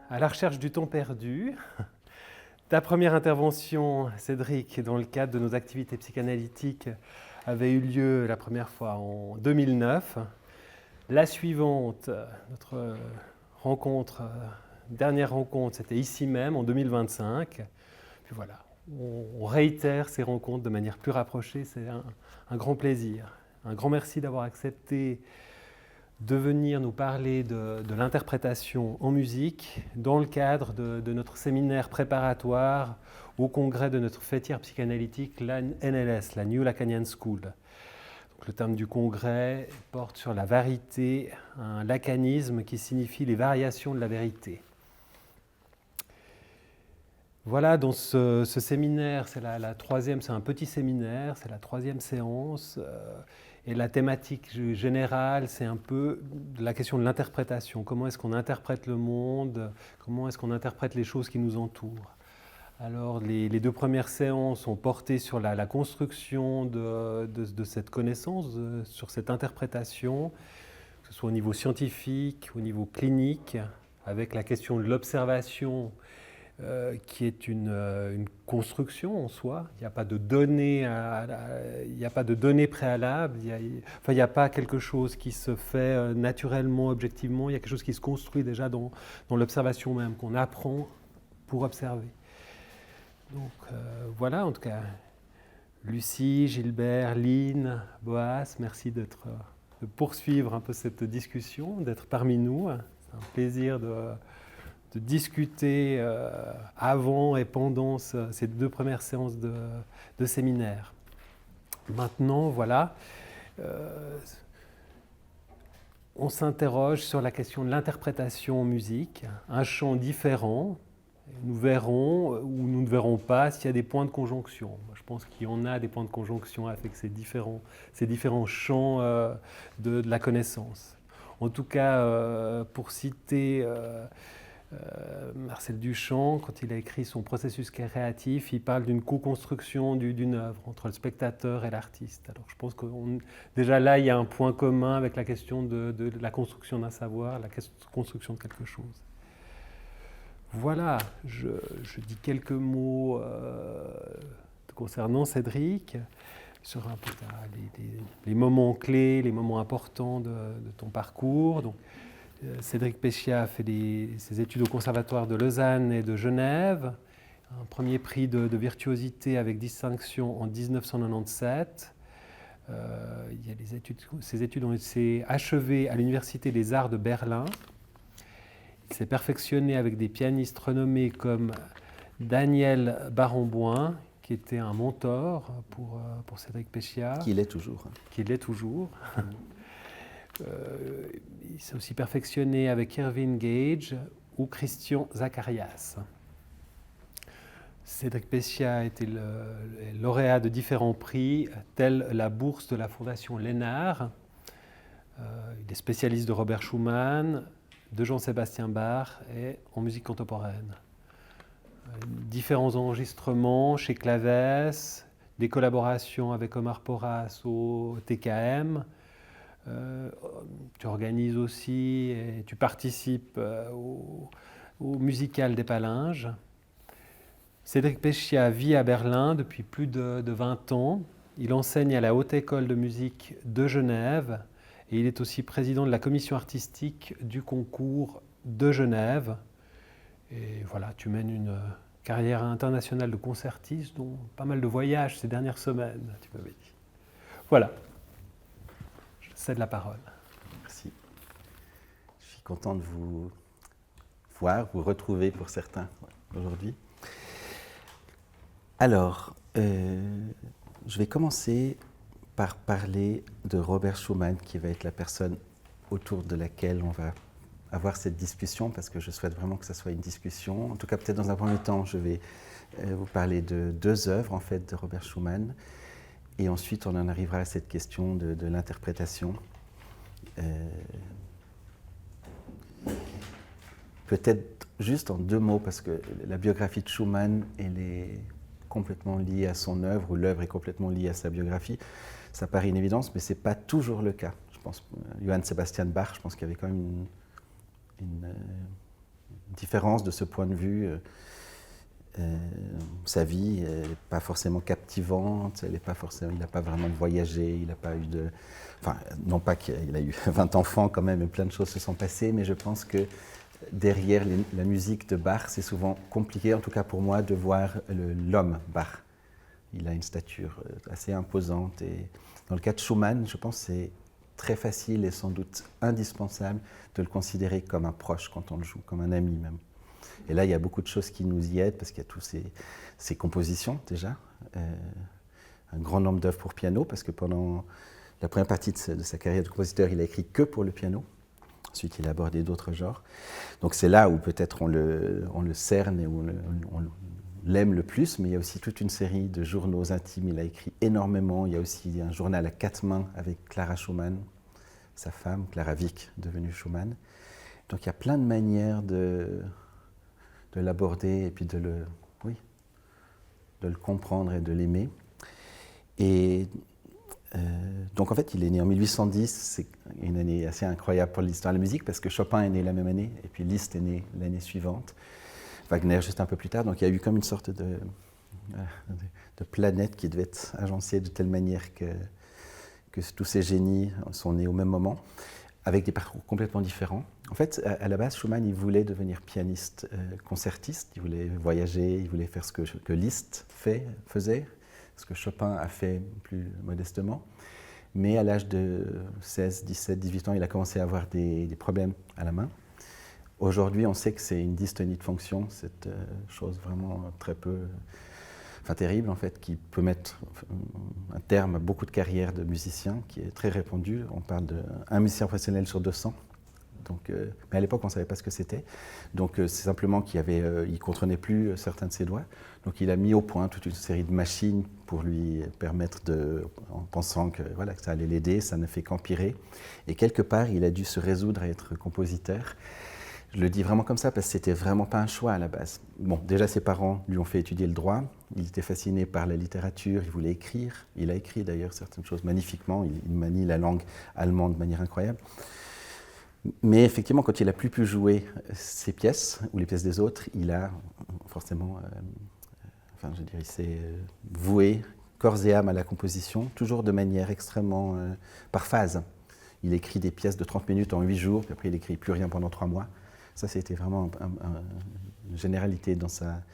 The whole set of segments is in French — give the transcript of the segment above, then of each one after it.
À la recherche du temps perdu. Ta première intervention, Cédric, dans le cadre de nos activités psychanalytiques, avait eu lieu la première fois en 2009. La suivante, notre rencontre, dernière rencontre, c'était ici même, en 2025. Puis voilà, on réitère ces rencontres de manière plus rapprochée, c'est un grand plaisir. Un grand merci d'avoir accepté de venir nous parler de l'interprétation en musique dans le cadre de notre séminaire préparatoire au congrès de notre fêtière psychanalytique, la NLS, la New Lacanian School. Donc, le terme du congrès porte sur la varité, un lacanisme qui signifie les variations de la vérité. Voilà, dans ce séminaire, c'est la troisième, c'est un petit séminaire, c'est la troisième séance. Et la thématique générale, c'est un peu la question de l'interprétation. Comment est-ce qu'on interprète le monde? Comment est-ce qu'on interprète les choses qui nous entourent? Alors, les deux premières séances ont porté sur la construction de cette connaissance, sur cette interprétation, que ce soit au niveau scientifique, au niveau clinique, avec la question de l'observation, qui est une construction en soi. Il n'y a pas de données, il n'y a pas de données préalables, il n'y a pas quelque chose qui se fait naturellement, objectivement, il y a quelque chose qui se construit déjà dans l'observation même, qu'on apprend pour observer. Donc voilà, en tout cas, Lucie, Gilbert, Lynn, Boas, merci de poursuivre un peu cette discussion, d'être parmi nous. C'est un plaisir de discuter avant et pendant ces deux premières séances de séminaire. Maintenant, voilà, on s'interroge sur la question de l'interprétation en musique, un champ différent. Nous verrons ou nous ne verrons pas s'il y a des points de conjonction. Je pense qu'il y en a des points de conjonction avec ces différents champs de la connaissance. En tout cas, pour citer Marcel Duchamp, quand il a écrit son processus créatif, il parle d'une co-construction d'une œuvre entre le spectateur et l'artiste. Alors je pense que déjà là, il y a un point commun avec la question de la construction d'un savoir, la construction de quelque chose. Voilà, je dis quelques mots concernant Cédric, sur un peu les moments clés, les moments importants de ton parcours. Donc, Cédric Péchia a fait ses études au Conservatoire de Lausanne et de Genève, un premier prix de virtuosité avec distinction en 1997. Ses études ont été achevées à l'Université des Arts de Berlin. Il s'est perfectionné avec des pianistes renommés comme Daniel Barenboim, qui était un mentor pour Cédric Péchia. Qui l'est toujours. Qui l'est toujours. Il s'est aussi perfectionné avec Irving Gage ou Christian Zacharias. Cédric Péchia a été le lauréat de différents prix, tels la bourse de la Fondation Lénard. Il est spécialiste de Robert Schumann, de Jean-Sébastien Bach et en musique contemporaine. Différents enregistrements chez Claves, des collaborations avec Omar Porras au TKM. Tu organises aussi et tu participes au musical des Palinges. Cédric Péchia vit à Berlin depuis plus de 20 ans. Il enseigne à la Haute École de musique de Genève et il est aussi président de la commission artistique du concours de Genève. Et voilà, tu mènes une carrière internationale de concertiste, dont pas mal de voyages ces dernières semaines, tu m'avais dit. Voilà. C'est de la parole. Merci. Je suis content de vous voir, vous retrouver pour certains aujourd'hui. Alors, je vais commencer par parler de Robert Schumann, qui va être la personne autour de laquelle on va avoir cette discussion, parce que je souhaite vraiment que ça soit une discussion. En tout cas, peut-être dans un premier temps, je vais vous parler de deux œuvres en fait, de Robert Schumann. Et ensuite, on en arrivera à cette question de l'interprétation. Peut-être juste en deux mots, parce que la biographie de Schumann, elle est complètement liée à son œuvre, ou l'œuvre est complètement liée à sa biographie. Ça paraît une évidence, mais ce n'est pas toujours le cas. Je pense, Johann Sebastian Bach, je pense qu'il y avait quand même une différence de ce point de vue. Sa vie n'est pas forcément captivante, il n'a pas vraiment voyagé, il n'a pas eu de... Enfin, non pas qu'il a eu 20 enfants quand même, et plein de choses se sont passées, mais je pense que derrière la musique de Bach, c'est souvent compliqué, en tout cas pour moi, de voir l'homme Bach. Il a une stature assez imposante, et dans le cas de Schumann, je pense que c'est très facile et sans doute indispensable de le considérer comme un proche quand on le joue, comme un ami même. Et là, il y a beaucoup de choses qui nous y aident, parce qu'il y a toutes ces compositions déjà, un grand nombre d'œuvres pour piano, parce que pendant la première partie de sa carrière de compositeur, il a écrit que pour le piano. Ensuite, il a abordé d'autres genres. Donc c'est là où peut-être on le cerne et où on l'aime le plus, mais il y a aussi toute une série de journaux intimes. Il a écrit énormément. Il y a aussi un journal à 4 mains avec Clara Schumann, sa femme, Clara Wieck, devenue Schumann. Donc il y a plein de manières de l'aborder et puis de le comprendre et de l'aimer. Et donc en fait, il est né en 1810, c'est une année assez incroyable pour l'histoire de la musique, parce que Chopin est né la même année, et puis Liszt est né l'année suivante, Wagner juste un peu plus tard, donc il y a eu comme une sorte de planète qui devait être agencée de telle manière que tous ces génies sont nés au même moment, avec des parcours complètement différents. En fait, à la base, Schumann, il voulait devenir pianiste concertiste, il voulait voyager, il voulait faire ce que Liszt faisait, ce que Chopin a fait plus modestement. Mais à l'âge de 16, 17, 18 ans, il a commencé à avoir des problèmes à la main. Aujourd'hui, on sait que c'est une dystonie de fonction, cette chose vraiment terrible en fait, qui peut mettre un terme à beaucoup de carrières de musiciens, qui est très répandue. On parle d'un musicien professionnel sur 200. Donc, mais à l'époque, on ne savait pas ce que c'était. Donc, c'est simplement qu'il ne contrôlait plus certains de ses doigts. Donc, il a mis au point toute une série de machines pour lui permettre en pensant que ça allait l'aider, ça ne fait qu'empirer. Et quelque part, il a dû se résoudre à être compositeur. Je le dis vraiment comme ça parce que c'était vraiment pas un choix à la base. Bon, déjà, ses parents lui ont fait étudier le droit. Il était fasciné par la littérature, il voulait écrire. Il a écrit d'ailleurs certaines choses magnifiquement. Il manie la langue allemande de manière incroyable. Mais effectivement, quand il n'a plus pu jouer ses pièces ou les pièces des autres, il a forcément, il s'est voué corps et âme à la composition, toujours de manière extrêmement par phase. Il écrit des pièces de 30 minutes en 8 jours, puis après il n'écrit plus rien pendant 3 mois. Ça, c'était vraiment une généralité dans sa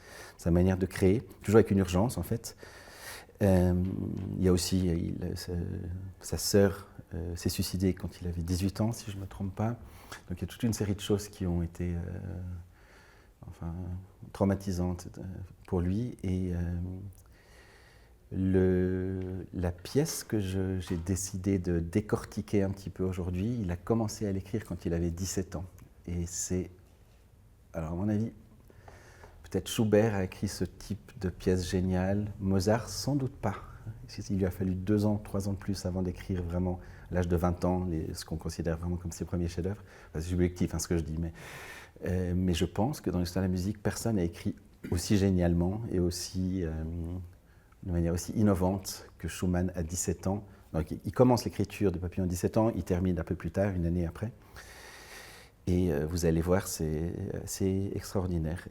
manière de créer, toujours avec une urgence en fait. Il y a aussi sa sœur s'est suicidée quand il avait 18 ans, si je ne me trompe pas. Donc il y a toute une série de choses qui ont été traumatisantes pour lui. Et la pièce que j'ai décidé de décortiquer un petit peu aujourd'hui, il a commencé à l'écrire quand il avait 17 ans. Et c'est, alors à mon avis, peut-être Schubert a écrit ce type de pièce géniale, Mozart sans doute pas. Il lui a fallu 2 ans, 3 ans de plus avant d'écrire vraiment, à l'âge de 20 ans, ce qu'on considère vraiment comme ses premiers chefs-d'œuvre. C'est subjectif ce que je dis, mais je pense que dans l'histoire de la musique, personne n'a écrit aussi génialement et aussi, de manière aussi innovante que Schumann à 17 ans. Donc, il commence l'écriture de Papillon à 17 ans, il termine un peu plus tard, une année après. Et vous allez voir, c'est extraordinaire.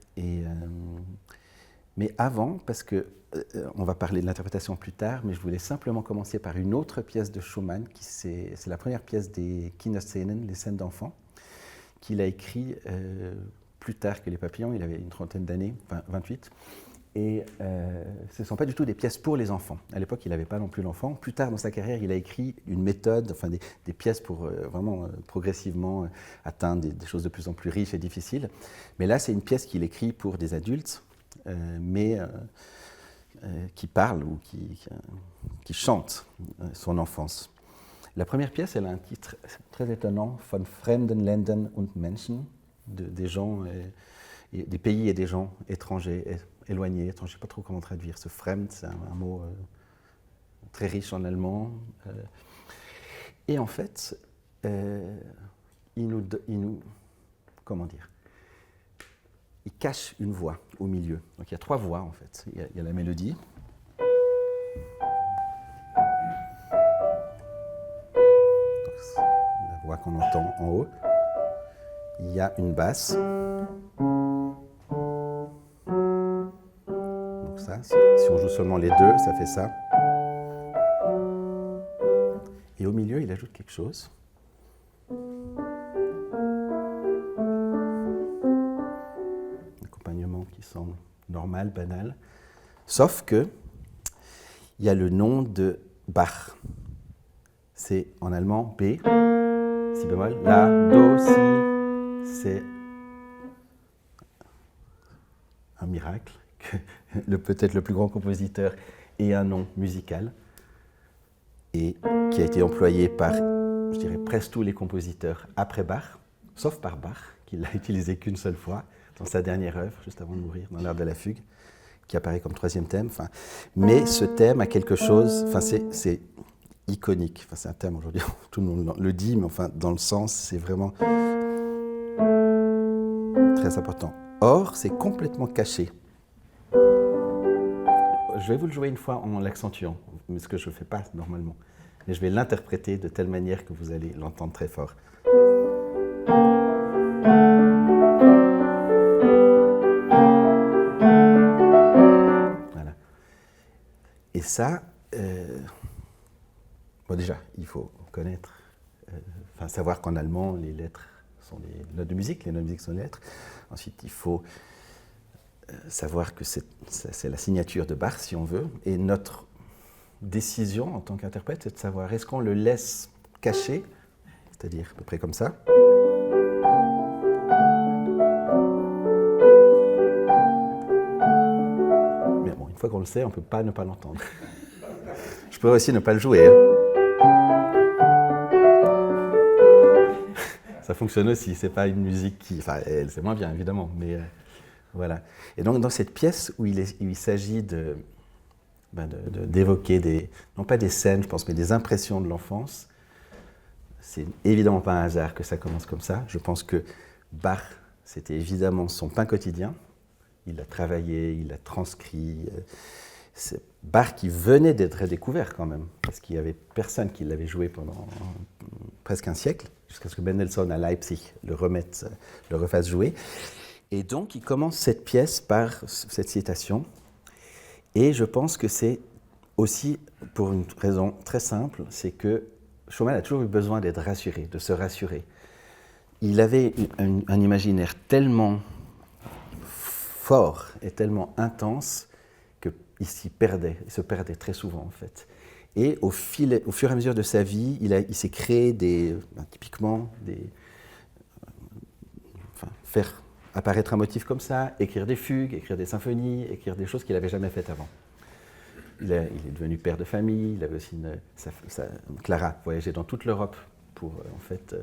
Mais avant, parce que on va parler de l'interprétation plus tard, mais je voulais simplement commencer par une autre pièce de Schumann, c'est la première pièce des Kinderszenen, les scènes d'enfants, qu'il a écrit plus tard que les Papillons, il avait une trentaine d'années, 28. Et ce ne sont pas du tout des pièces pour les enfants. À l'époque, il n'avait pas non plus l'enfant. Plus tard dans sa carrière, il a écrit une méthode, des pièces pour vraiment progressivement atteindre des choses de plus en plus riches et difficiles. Mais là, c'est une pièce qu'il écrit pour des adultes, mais qui parle ou qui chante son enfance. La première pièce, elle a un titre très étonnant, Von fremden Ländern und Menschen, des gens, des pays et des gens étrangers, éloignés, étrangers. Je ne sais pas trop comment traduire. Ce fremd, c'est un mot très riche en allemand. Et en fait, il nous comment dire, il cache une voix au milieu. Donc il y a 3 voix en fait. Il y a la mélodie. Donc, la voix qu'on entend en haut. Il y a une basse. Donc ça, si on joue seulement les deux, ça fait ça. Et au milieu, il ajoute quelque chose. Un accompagnement qui semble normal, banal. Sauf que il y a le nom de Bach. C'est en allemand B, si bémol, La, Do, Si. C'est un miracle que peut-être le plus grand compositeur ait un nom musical et qui a été employé par, je dirais, presque tous les compositeurs après Bach, sauf par Bach, qui l'a utilisé qu'une seule fois dans sa dernière œuvre, juste avant de mourir, dans l'art de la fugue, qui apparaît comme troisième thème. Enfin, mais ce thème a quelque chose, enfin, c'est iconique. Enfin, c'est un thème aujourd'hui, tout le monde le dit, mais enfin, dans le sens, c'est vraiment très important. Or, c'est complètement caché. Je vais vous le jouer une fois en l'accentuant, ce que je ne fais pas normalement. Mais je vais l'interpréter de telle manière que vous allez l'entendre très fort. Voilà. Et ça, bon déjà, il faut connaître, savoir qu'en allemand, les lettres sont les notes de musique, les notes de musique sont les lettres. Ensuite, il faut savoir que c'est la signature de Bach, si on veut, et notre décision en tant qu'interprète, c'est de savoir est-ce qu'on le laisse caché, c'est-à-dire à peu près comme ça, mais bon, une fois qu'on le sait, on ne peut pas ne pas l'entendre. Je pourrais aussi ne pas le jouer. Ça fonctionne aussi, c'est pas une musique qui... Enfin, c'est moins bien, évidemment, mais voilà. Et donc, dans cette pièce où il s'agit d'évoquer non pas des scènes, je pense, mais des impressions de l'enfance, c'est évidemment pas un hasard que ça commence comme ça. Je pense que Bach, c'était évidemment son pain quotidien. Il l'a travaillé, il l'a transcrit. C'est Bach qui venait d'être découvert quand même, parce qu'il n'y avait personne qui l'avait joué pendant presque un siècle, jusqu'à ce que Mendelssohn à Leipzig le refasse jouer. Et donc, il commence cette pièce par cette citation. Et je pense que c'est aussi pour une raison très simple, c'est que Schumann a toujours eu besoin d'être rassuré, de se rassurer. Il avait un imaginaire tellement fort et tellement intense qu'il se perdait très souvent en fait. Et au fur et à mesure de sa vie, il s'est créé typiquement faire apparaître un motif comme ça, écrire des fugues, écrire des symphonies, écrire des choses qu'il n'avait jamais faites avant. Il est devenu père de famille, il avait aussi Clara voyageait dans toute l'Europe pour en fait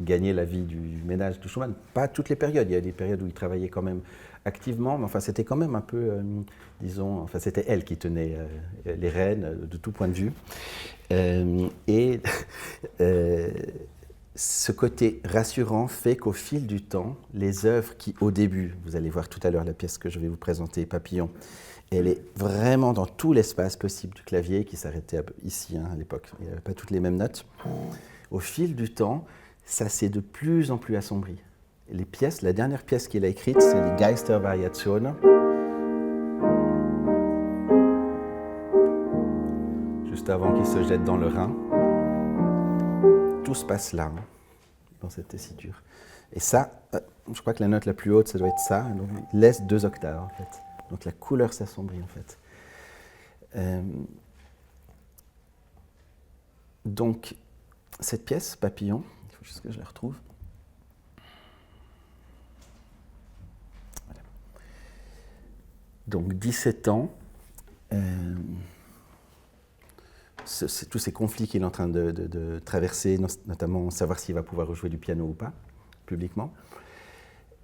gagner la vie du ménage de Schumann. Pas toutes les périodes, il y a des périodes où il travaillait quand même activement, mais enfin c'était quand même un peu, c'était elle qui tenait les rênes de tout point de vue. Ce côté rassurant fait qu'au fil du temps, les œuvres qui, au début, vous allez voir tout à l'heure la pièce que je vais vous présenter, Papillon, elle est vraiment dans tout l'espace possible du clavier qui s'arrêtait ici à l'époque. Il n'y avait pas toutes les mêmes notes. Au fil du temps, ça s'est de plus en plus assombri. Les pièces, la dernière pièce qu'il a écrite, c'est les Geistervariationen. Juste avant qu'il se jette dans le Rhin. Tout se passe là, dans cette tessiture. Et ça, je crois que la note la plus haute, ça doit être ça. Donc, il laisse 2 octaves, en fait. Donc la couleur s'assombrit, en fait. Donc, cette pièce, Papillon, il faut juste que je la retrouve. Voilà. Donc, 17 ans. Tous ces conflits qu'il est en train de traverser, notamment savoir s'il va pouvoir rejouer du piano ou pas, publiquement.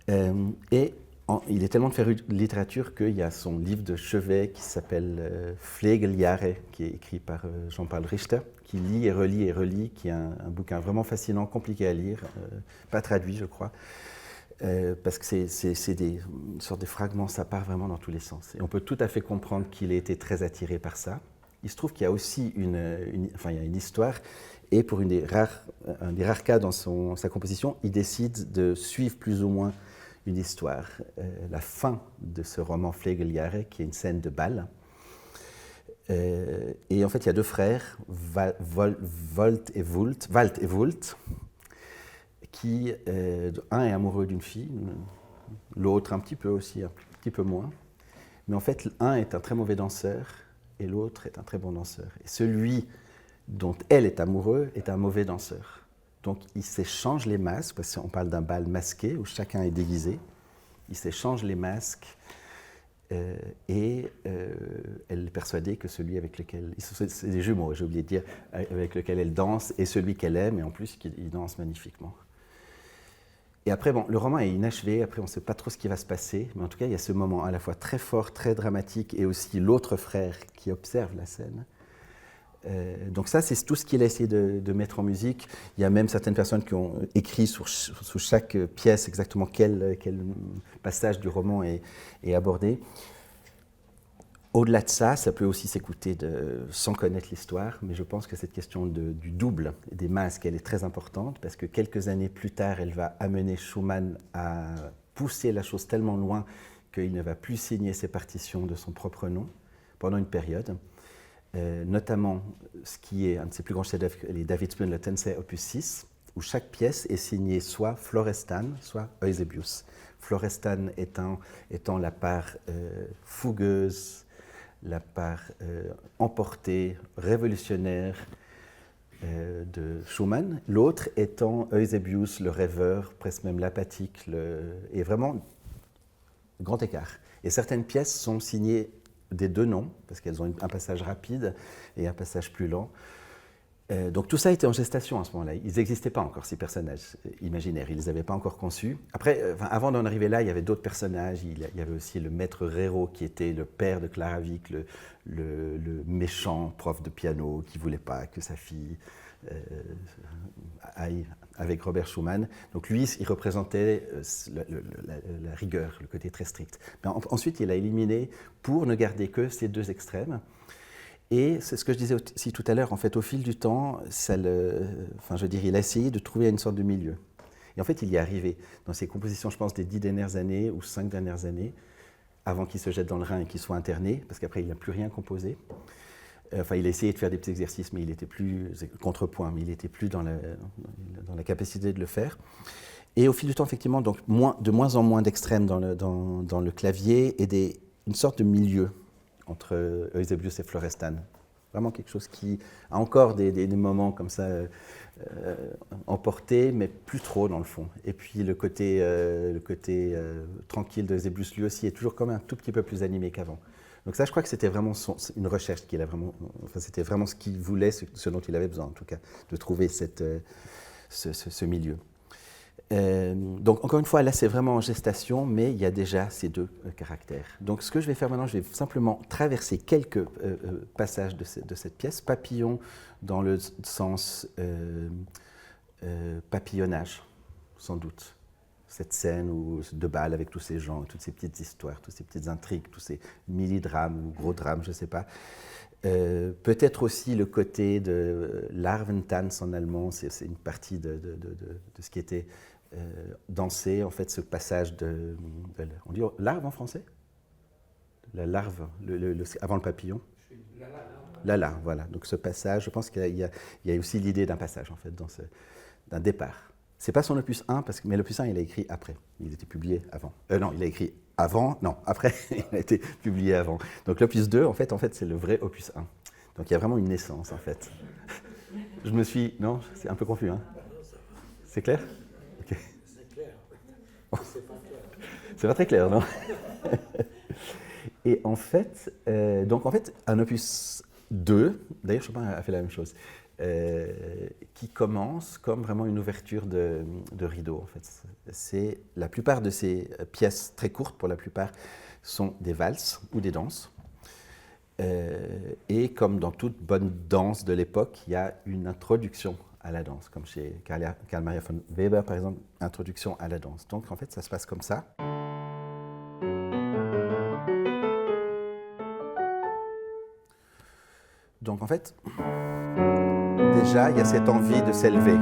Il est tellement de faire littérature qu'il y a son livre de chevet qui s'appelle Flegeljahre, qui est écrit par Jean-Paul Richter, qui lit et relit, qui est un bouquin vraiment fascinant, compliqué à lire, pas traduit, je crois, parce que c'est une sorte de fragments, ça part vraiment dans tous les sens. Et on peut tout à fait comprendre qu'il ait été très attiré par ça. Il se trouve qu'il y a aussi il y a une histoire, et pour un des rares cas dans sa composition, il décide de suivre plus ou moins une histoire. La fin de ce roman Flegeljahre, qui est une scène de bal. Et en fait, il y a deux frères, Wald et Wult, qui, un est amoureux d'une fille, l'autre un petit peu aussi, un petit peu moins. Mais en fait, un est un très mauvais danseur et l'autre est un très bon danseur. Et celui dont elle est amoureux est un mauvais danseur. Donc, ils s'échangent les masques, parce qu'on parle d'un bal masqué où chacun est déguisé. Ils s'échangent les masques et elle est persuadée que celui avec lequel... C'est des jumeaux, j'ai oublié de dire, avec lequel elle danse est celui qu'elle aime, et en plus, il danse magnifiquement. Et après, bon, le roman est inachevé, après on ne sait pas trop ce qui va se passer, mais en tout cas, il y a ce moment à la fois très fort, très dramatique, et aussi l'autre frère qui observe la scène. Donc ça, c'est tout ce qu'il a essayé de mettre en musique. Il y a même certaines personnes qui ont écrit sous chaque pièce exactement quel passage du roman est abordé. Au-delà de ça, ça peut aussi s'écouter sans connaître l'histoire, mais je pense que cette question du double, des masques, elle est très importante, parce que quelques années plus tard, elle va amener Schumann à pousser la chose tellement loin qu'il ne va plus signer ses partitions de son propre nom pendant une période. Notamment ce qui est un de ses plus grands chefs-d'œuvre, les Davidsbühne, le Tensei opus 6, où chaque pièce est signée soit Florestan, soit Eusebius. Florestan étant la part fougueuse, la part emportée, révolutionnaire de Schumann, l'autre étant Eusebius, le rêveur, presque même l'apathique, et vraiment grand écart. Et certaines pièces sont signées des deux noms, parce qu'elles ont un passage rapide et un passage plus lent. Donc tout ça était en gestation à ce moment-là. Ils n'existaient pas encore, ces personnages imaginaires. Ils ne les avaient pas encore conçus. Après, avant d'en arriver là, il y avait d'autres personnages. Il y avait aussi le maître Rero, qui était le père de Clara Wieck, le méchant prof de piano qui ne voulait pas que sa fille aille avec Robert Schumann. Donc lui, il représentait la rigueur, le côté très strict. Mais ensuite, il a éliminé pour ne garder que ces deux extrêmes. Et c'est ce que je disais aussi tout à l'heure, en fait, au fil du temps, il a essayé de trouver une sorte de milieu. Et en fait, il y est arrivé. Dans ses compositions, je pense, des 10 dernières années ou 5 dernières années, avant qu'il se jette dans le Rhin et qu'il soit interné, parce qu'après, il n'a plus rien composé. Il a essayé de faire des petits exercices, mais il n'était plus contrepoint, mais il n'était plus dans la capacité de le faire. Et au fil du temps, effectivement, donc, de moins en moins d'extrêmes dans le clavier et une sorte de milieu entre Eusebius et Florestan. Vraiment quelque chose qui a encore des moments comme ça emportés, mais plus trop dans le fond. Et puis le côté tranquille d'Eusebius, lui aussi, est toujours comme un tout petit peu plus animé qu'avant. Donc ça, je crois que c'était vraiment une recherche qu'il a vraiment... Enfin, c'était vraiment ce qu'il voulait, ce dont il avait besoin, en tout cas, de trouver ce milieu. Donc encore une fois, là c'est vraiment en gestation, mais il y a déjà ces deux caractères. Donc ce que je vais faire maintenant, je vais simplement traverser quelques passages de cette pièce. Papillon dans le sens papillonnage, sans doute. Cette scène de bal avec tous ces gens, toutes ces petites histoires, toutes ces petites intrigues, tous ces mini-drames ou gros drames, je ne sais pas. Peut-être aussi le côté de Larventanz en allemand, c'est une partie de ce qui était dansé, en fait, ce passage on dit larve en français? La larve, avant le papillon? La larve, voilà. Donc ce passage, je pense qu'il y a aussi l'idée d'un passage, en fait, d'un départ. C'est pas son opus 1, mais l'opus 1, il a écrit après. Il était publié avant. Non, il a écrit avant, non, après, il a été publié avant. Donc l'opus 2, en fait, c'est le vrai opus 1. Donc il y a vraiment une naissance, en fait. Non, c'est un peu confus, hein? C'est clair? Okay. C'est clair. C'est pas clair. C'est pas très clair, non? Et en fait, un opus 2, d'ailleurs Chopin a fait la même chose, qui commence comme vraiment une ouverture de rideau. En fait. La plupart de ces pièces, très courtes pour la plupart, sont des valses ou des danses. Et comme dans toute bonne danse de l'époque, il y a une introduction à la danse, comme chez Carl Maria von Weber, par exemple, introduction à la danse. Donc en fait, ça se passe comme ça. Donc en fait, déjà, il y a cette envie de s'élever.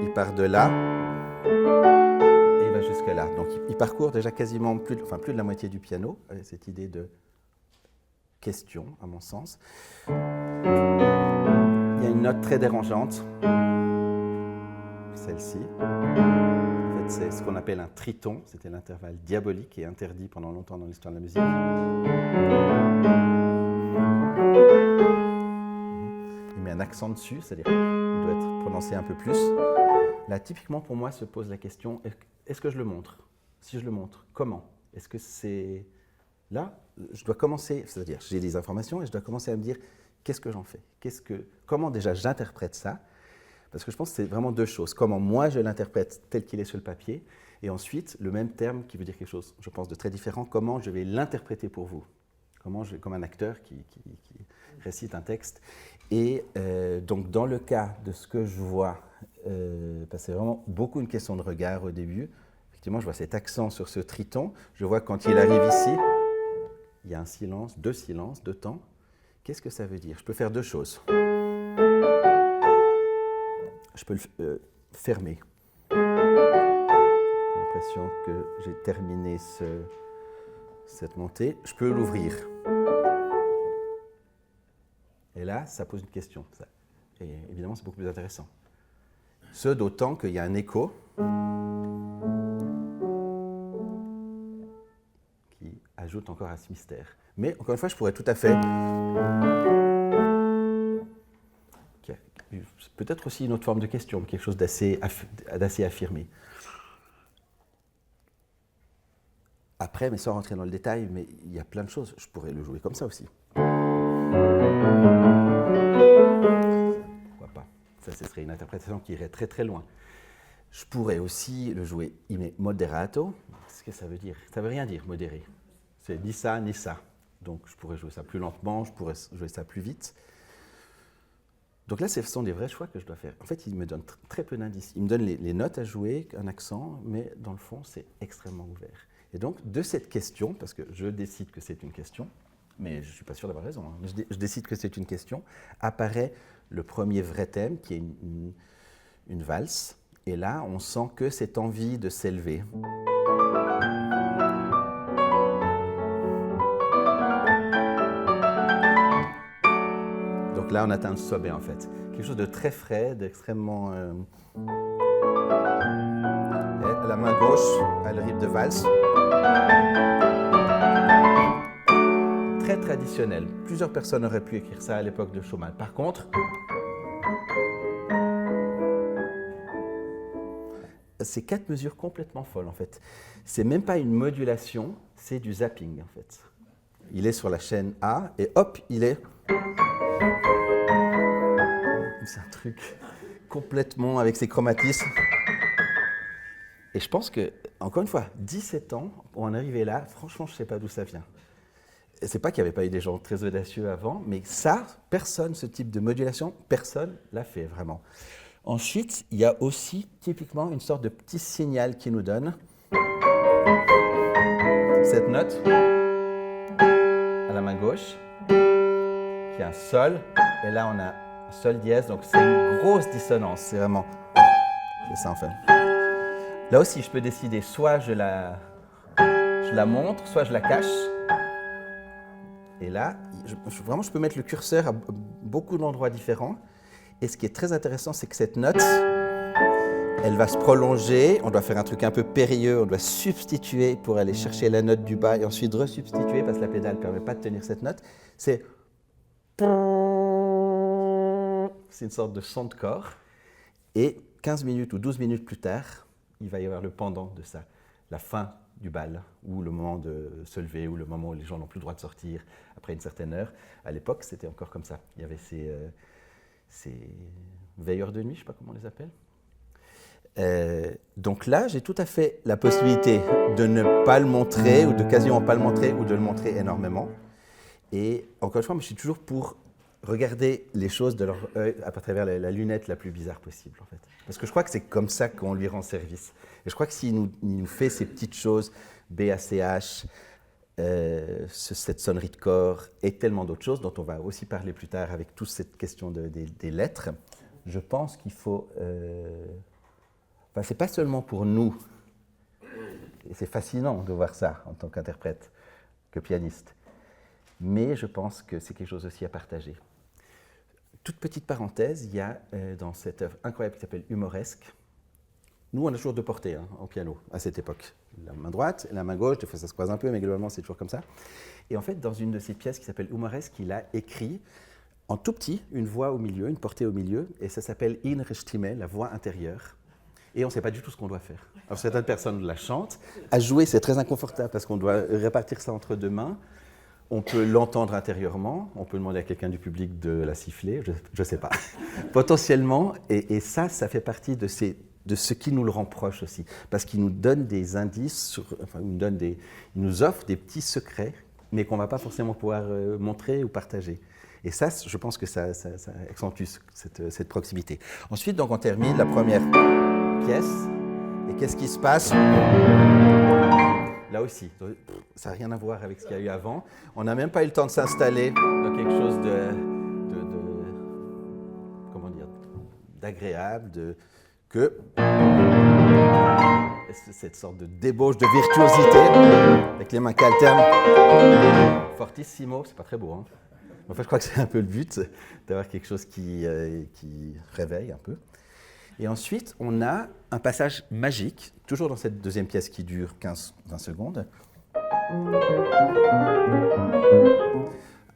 Il part de là, et il va jusque-là. Donc il parcourt déjà quasiment plus de la moitié du piano, avec cette idée de question, à mon sens. Il y a une note très dérangeante, celle-ci. En fait, c'est ce qu'on appelle un triton, c'était l'intervalle diabolique et interdit pendant longtemps dans l'histoire de la musique. Il met un accent dessus, c'est-à-dire qu'il doit être prononcé un peu plus. Là, typiquement, pour moi, se pose la question, est-ce que je le montre? Si je le montre, comment? Est-ce que c'est... Là, je dois commencer, c'est-à-dire j'ai des informations et je dois commencer à me dire, qu'est-ce que j'en fais? Comment déjà j'interprète ça? Parce que je pense que c'est vraiment deux choses. Comment moi je l'interprète tel qu'il est sur le papier, et ensuite, le même terme qui veut dire quelque chose, je pense, de très différent, comment je vais l'interpréter pour vous? Comme un acteur qui récite un texte. Et donc, dans le cas de ce que je vois, c'est vraiment beaucoup une question de regard au début. Effectivement, je vois cet accent sur ce triton. Je vois quand il arrive ici, il y a un silence, deux temps. Qu'est-ce que ça veut dire? Je peux faire deux choses. Je peux le fermer. J'ai l'impression que j'ai terminé cette montée. Je peux l'ouvrir. Et là, ça pose une question. Et évidemment, c'est beaucoup plus intéressant. Ce d'autant qu'il y a un écho qui ajoute encore à ce mystère. Mais encore une fois, je pourrais tout à fait... Peut-être aussi une autre forme de question, quelque chose d'assez affirmé. Après, mais sans rentrer dans le détail, mais il y a plein de choses. Je pourrais le jouer comme ça aussi. Pourquoi pas? Ça, ce serait une interprétation qui irait très très loin. Je pourrais aussi le jouer moderato. Qu'est-ce que ça veut dire? Ça ne veut rien dire, modéré. C'est ni ça, ni ça. Donc je pourrais jouer ça plus lentement, je pourrais jouer ça plus vite. Donc là, ce sont des vrais choix que je dois faire. En fait, il me donne très peu d'indices. Il me donne les notes à jouer, un accent, mais dans le fond, c'est extrêmement ouvert. Et donc, de cette question, parce que je décide que c'est une question, mais je ne suis pas sûr d'avoir raison, hein, mais je décide que c'est une question, apparaît le premier vrai thème, qui est une valse. Et là, on sent que cette envie de s'élever. Donc là, on atteint le sommet, en fait. Quelque chose de très frais, d'extrêmement... La main gauche a le rythme de valse. Très traditionnel. Plusieurs personnes auraient pu écrire ça à l'époque de Schumann. Par contre, c'est 4 mesures complètement folles, en fait. C'est même pas une modulation, c'est du zapping, en fait. Il est sur la chaîne A, et hop, il est... C'est un truc complètement avec ses chromatismes. Et je pense que, encore une fois, 17 ans, pour en arriver là, franchement, je ne sais pas d'où ça vient. C'est pas qu'il n'y avait pas eu des gens très audacieux avant, mais ça, personne, ce type de modulation, personne l'a fait vraiment. Ensuite, il y a aussi typiquement une sorte de petit signal qui nous donne cette note à la main gauche, qui est un sol, et là on a un sol dièse, donc c'est une grosse dissonance, c'est vraiment... C'est ça en fait. Là aussi, je peux décider, soit je la montre, soit je la cache. Et là, vraiment, je peux mettre le curseur à beaucoup d'endroits différents. Et ce qui est très intéressant, c'est que cette note, elle va se prolonger. On doit faire un truc un peu périlleux. On doit substituer pour aller chercher la note du bas et ensuite resubstituer parce que la pédale ne permet pas de tenir cette note. C'est une sorte de son de corps. Et 15 minutes ou 12 minutes plus tard, il va y avoir le pendant de ça, la fin du bal, ou le moment de se lever, ou le moment où les gens n'ont plus le droit de sortir après une certaine heure. À l'époque, c'était encore comme ça. Il y avait ces veilleurs de nuit, je ne sais pas comment on les appelle. Donc là, j'ai tout à fait la possibilité de ne pas le montrer, ou de quasiment pas le montrer, ou de le montrer énormément. Et encore une fois, moi, je suis toujours pour regarder les choses de leur œil à travers la lunette la plus bizarre possible, en fait. Parce que je crois que c'est comme ça qu'on lui rend service. Et je crois que s'il nous fait ces petites choses, BACH, cette sonnerie de corps et tellement d'autres choses dont on va aussi parler plus tard avec toute cette question des lettres, je pense qu'il faut... Enfin, c'est pas seulement pour nous c'est fascinant de voir ça en tant qu'interprète, que pianiste. Mais je pense que c'est quelque chose aussi à partager. Toute petite parenthèse, il y a dans cette œuvre incroyable qui s'appelle Humoresque. Nous, on a toujours deux portées en piano à cette époque. La main droite et la main gauche, des fois ça se croise un peu, mais globalement c'est toujours comme ça. Et en fait, dans une de ces pièces qui s'appelle Humoresque, il a écrit en tout petit une voix au milieu, une portée au milieu, et ça s'appelle Innere Stimme, la voix intérieure. Et on ne sait pas du tout ce qu'on doit faire. Alors certaines personnes la chantent. À jouer, c'est très inconfortable parce qu'on doit répartir ça entre deux mains. On peut l'entendre intérieurement, on peut demander à quelqu'un du public de la siffler, je ne sais pas. Potentiellement, et ça fait partie de ce qui nous le rend proche aussi, parce qu'il nous donne des indices, il nous offre des petits secrets, mais qu'on ne va pas forcément pouvoir montrer ou partager. Et ça, je pense que ça accentue cette proximité. Ensuite, donc, on termine la première pièce, et qu'est-ce qui se passe ? Là aussi, ça n'a rien à voir avec ce qu'il y a eu avant. On n'a même pas eu le temps de s'installer dans quelque chose d'agréable, cette sorte de débauche de virtuosité, avec les mains qui alternent. Fortissimo, c'est pas très beau, hein. En fait, je crois que c'est un peu le but, d'avoir quelque chose qui réveille un peu. Et ensuite, on a un passage magique, toujours dans cette deuxième pièce qui dure 15-20 secondes.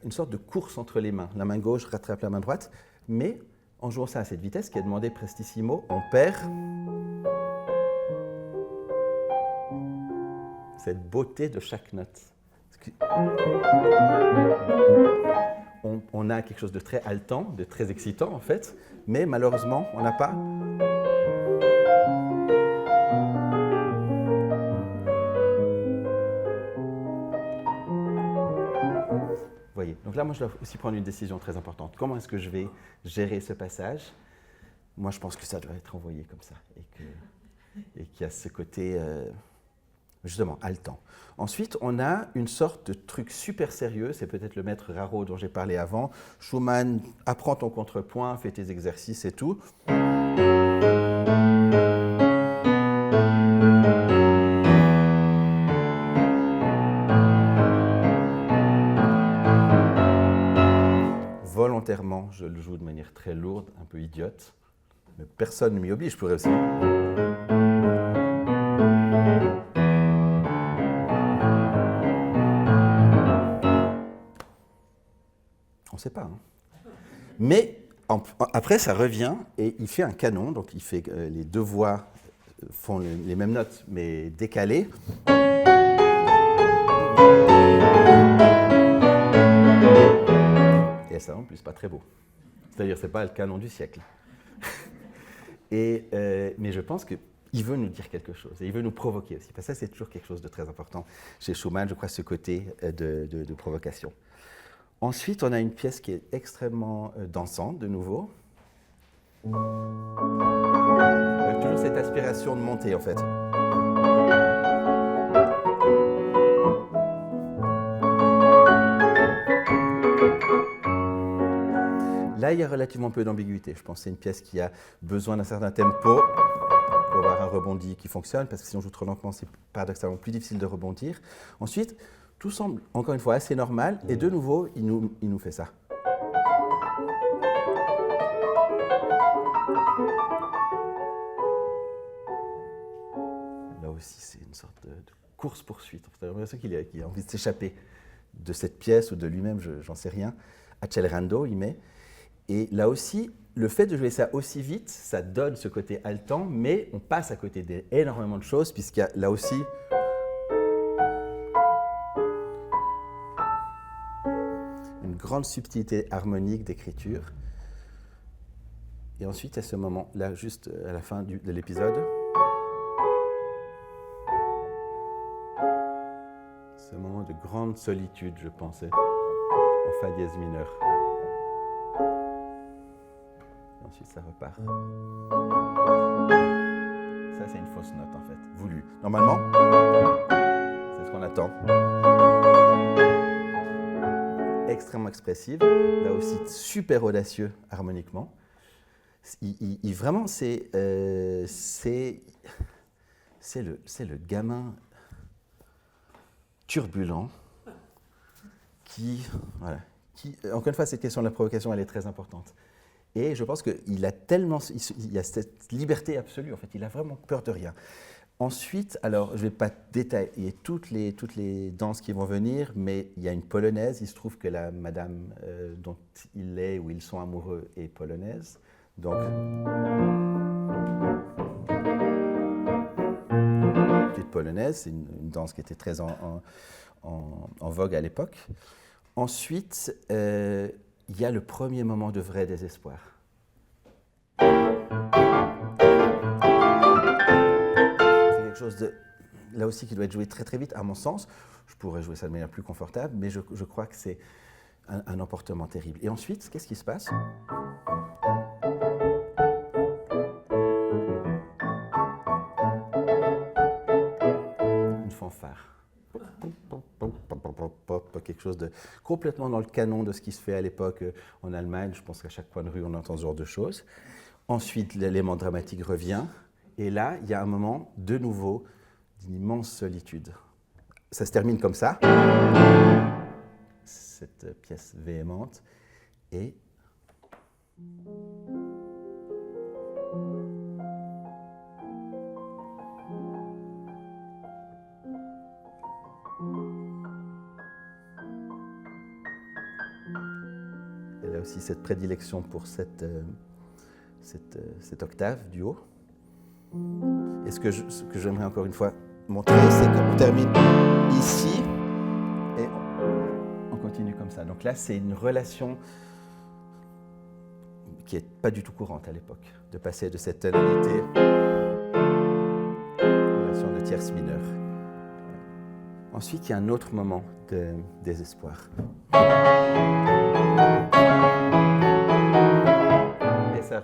Une sorte de course entre les mains. La main gauche rattrape la main droite, mais en jouant ça à cette vitesse qui est demandée prestissimo, on perd cette beauté de chaque note. On a quelque chose de très haletant, de très excitant en fait, mais malheureusement, on n'a pas. Vous voyez, donc là, moi, je dois aussi prendre une décision très importante. Comment est-ce que je vais gérer ce passage ? Moi, je pense que ça doit être envoyé comme ça, et qu'il y a ce côté, justement, haletant. Ensuite, on a une sorte de truc super sérieux, c'est peut-être le maître Raro dont j'ai parlé avant. Schumann, apprends ton contrepoint, fais tes exercices et tout. Volontairement, je le joue de manière très lourde, un peu idiote, mais personne ne m'y oblige, je pourrais aussi. On ne sait pas. Hein. Mais après, ça revient et il fait un canon, donc il fait les deux voix font les mêmes notes, mais décalées. Et ça, en plus, pas très beau. C'est-à-dire, c'est pas le canon du siècle. Mais je pense qu'il veut nous dire quelque chose, et il veut nous provoquer aussi. Parce que ça, c'est toujours quelque chose de très important chez Schumann, je crois, ce côté de provocation. Ensuite, on a une pièce qui est extrêmement dansante, de nouveau. Avec toujours cette aspiration de monter, en fait. Là, il y a relativement peu d'ambiguïté. Je pense que c'est une pièce qui a besoin d'un certain tempo pour avoir un rebondi qui fonctionne, parce que si on joue trop lentement, c'est paradoxalement plus difficile de rebondir. Ensuite, tout semble, encore une fois, assez normal, et de nouveau, il nous fait ça. Là aussi, c'est une sorte de course-poursuite. On a l'impression qu'il a envie de s'échapper de cette pièce ou de lui-même, j'en sais rien. Accelerando, il met. Et là aussi, le fait de jouer ça aussi vite, ça donne ce côté haletant, mais on passe à côté d'énormément de choses, puisqu'il y a là aussi une grande subtilité harmonique d'écriture. Et ensuite, à ce moment, là, juste à la fin de l'épisode, ce moment de grande solitude, je pensais, en fa dièse mineur. Et ensuite, ça repart. Ça, c'est une fausse note, en fait, voulue. Normalement, c'est ce qu'on attend. Extrêmement expressive, là aussi super audacieux harmoniquement. Vraiment, c'est le gamin turbulent, encore une fois, cette question de la provocation, elle est très importante. Et je pense qu'il a tellement, il y a cette liberté absolue, en fait, il a vraiment peur de rien. Ensuite, alors, je ne vais pas détailler toutes les danses qui vont venir, mais il y a une polonaise. Il se trouve que la madame dont il est ou ils sont amoureux est polonaise. Donc, petite polonaise, c'est une danse qui était très en vogue à l'époque. Ensuite, il y a le premier moment de vrai désespoir. Chose là aussi qui doit être joué très très vite, à mon sens. Je pourrais jouer ça de manière plus confortable, mais je crois que c'est un emportement terrible. Et ensuite, qu'est-ce qui se passe? Une fanfare. Quelque chose de complètement dans le canon de ce qui se fait à l'époque en Allemagne. Je pense qu'à chaque coin de rue, on entend ce genre de choses. Ensuite, l'élément dramatique revient. Et là, il y a un moment, de nouveau, d'une immense solitude. Ça se termine comme ça, cette pièce véhémente, et elle a aussi cette prédilection pour cette octave du haut. Et ce que j'aimerais encore une fois montrer, c'est qu'on termine ici et on continue comme ça. Donc là, c'est une relation qui n'est pas du tout courante à l'époque, de passer de cette tonalité relation de tierce mineure. Ensuite, il y a un autre moment de désespoir. Et ça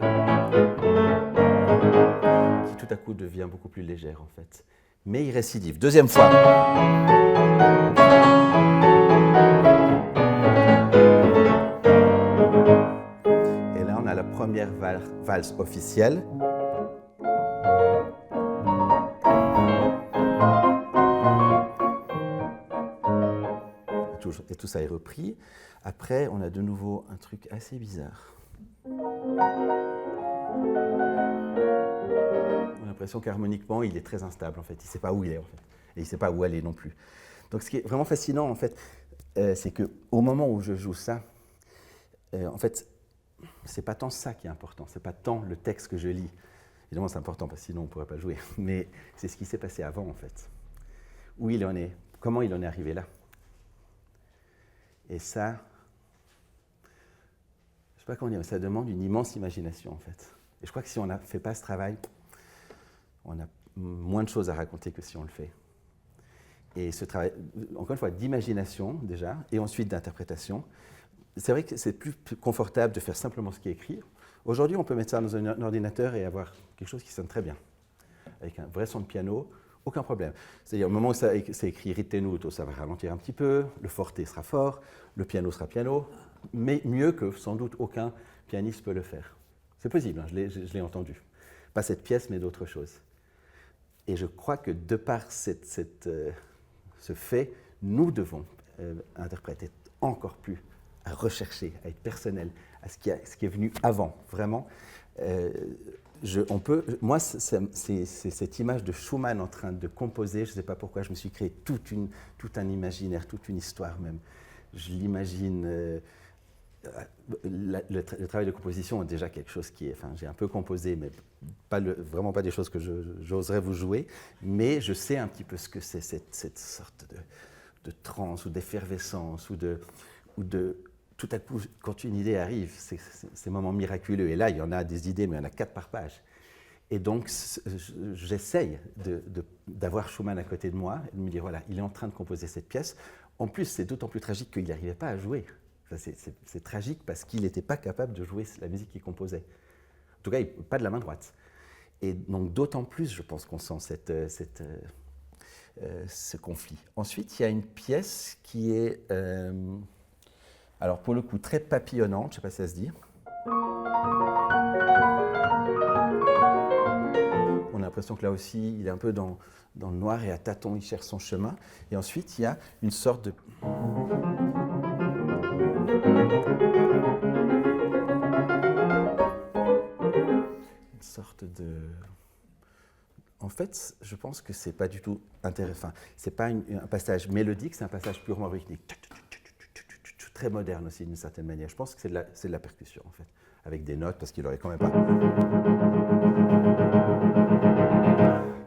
qui tout à coup devient beaucoup plus légère en fait. Mais il récidive. Deuxième fois. Et là, on a la première valse officielle. Et tout ça est repris. Après, on a de nouveau un truc assez bizarre. On a l'impression qu'harmoniquement, il est très instable, en fait. Il ne sait pas où il est, en fait. Et il ne sait pas où aller non plus. Donc, ce qui est vraiment fascinant, en fait, c'est qu'au moment où je joue ça, en fait, ce n'est pas tant ça qui est important. Ce n'est pas tant le texte que je lis. Évidemment, c'est important, parce que sinon, on ne pourrait pas jouer. Mais c'est ce qui s'est passé avant, en fait. Où il en est. Comment il en est arrivé là. Et ça, je ne sais pas comment dire, mais ça demande une immense imagination, en fait. Et je crois que si on ne fait pas ce travail, on a moins de choses à raconter que si on le fait. Et ce travail, encore une fois, d'imagination déjà, et ensuite d'interprétation, c'est vrai que c'est plus confortable de faire simplement ce qui est écrit. Aujourd'hui, on peut mettre ça dans un ordinateur et avoir quelque chose qui sonne très bien, avec un vrai son de piano, aucun problème. C'est-à-dire, au moment où c'est écrit ritenuto, ça va ralentir un petit peu, le forte sera fort, le piano sera piano, mais mieux que sans doute aucun pianiste peut le faire. C'est possible, hein, je l'ai entendu. Pas cette pièce, mais d'autres choses. Et je crois que de par ce fait, nous devons interpréter encore plus, à rechercher, à être personnel, à ce qui est venu avant, vraiment. Moi, c'est cette image de Schumann en train de composer, je ne sais pas pourquoi, je me suis créé tout un imaginaire, toute une histoire même. Je l'imagine, le travail de composition est déjà quelque chose qui est, enfin, j'ai un peu composé, mais vraiment pas des choses que j'oserais vous jouer, mais je sais un petit peu ce que c'est cette sorte de transe ou d'effervescence ou de tout à coup, quand une idée arrive, c'est ces moments miraculeux. Et là, il y en a des idées, mais il y en a 4 par page. Et donc, j'essaye d'avoir Schumann à côté de moi et de me dire, voilà, il est en train de composer cette pièce. En plus, c'est d'autant plus tragique qu'il n'arrivait pas à jouer. Enfin, c'est tragique parce qu'il n'était pas capable de jouer la musique qu'il composait. En tout cas, pas de la main droite. Et donc, d'autant plus, je pense qu'on sent ce conflit. Ensuite, il y a une pièce qui est... alors, pour le coup, très papillonnante, je ne sais pas si ça se dit. On a l'impression que là aussi, il est un peu dans le noir et à tâtons, il cherche son chemin. Et ensuite, il y a une sorte de... En fait, je pense que c'est pas du tout intéressant. Enfin, c'est pas un passage mélodique, c'est un passage purement rythmique. Très moderne aussi, d'une certaine manière. Je pense que c'est de la percussion, en fait, avec des notes, parce qu'il n'aurait quand même pas...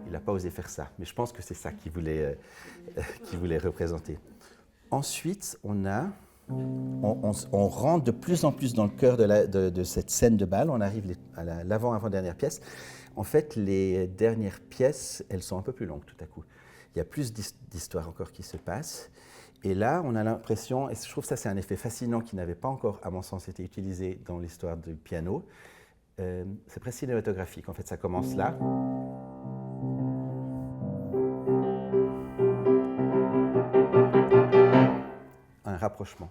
Il n'a pas osé faire ça, mais je pense que c'est ça qu'il voulait représenter. Ensuite, on rentre de plus en plus dans le cœur de cette scène de bal. On arrive à l'avant-dernière pièce. En fait, les dernières pièces, elles sont un peu plus longues tout à coup. Il y a plus d'histoires encore qui se passent. Et là, on a l'impression, et je trouve que ça c'est un effet fascinant qui n'avait pas encore, à mon sens, été utilisé dans l'histoire du piano, c'est presque cinématographique. En fait, ça commence là. Un rapprochement.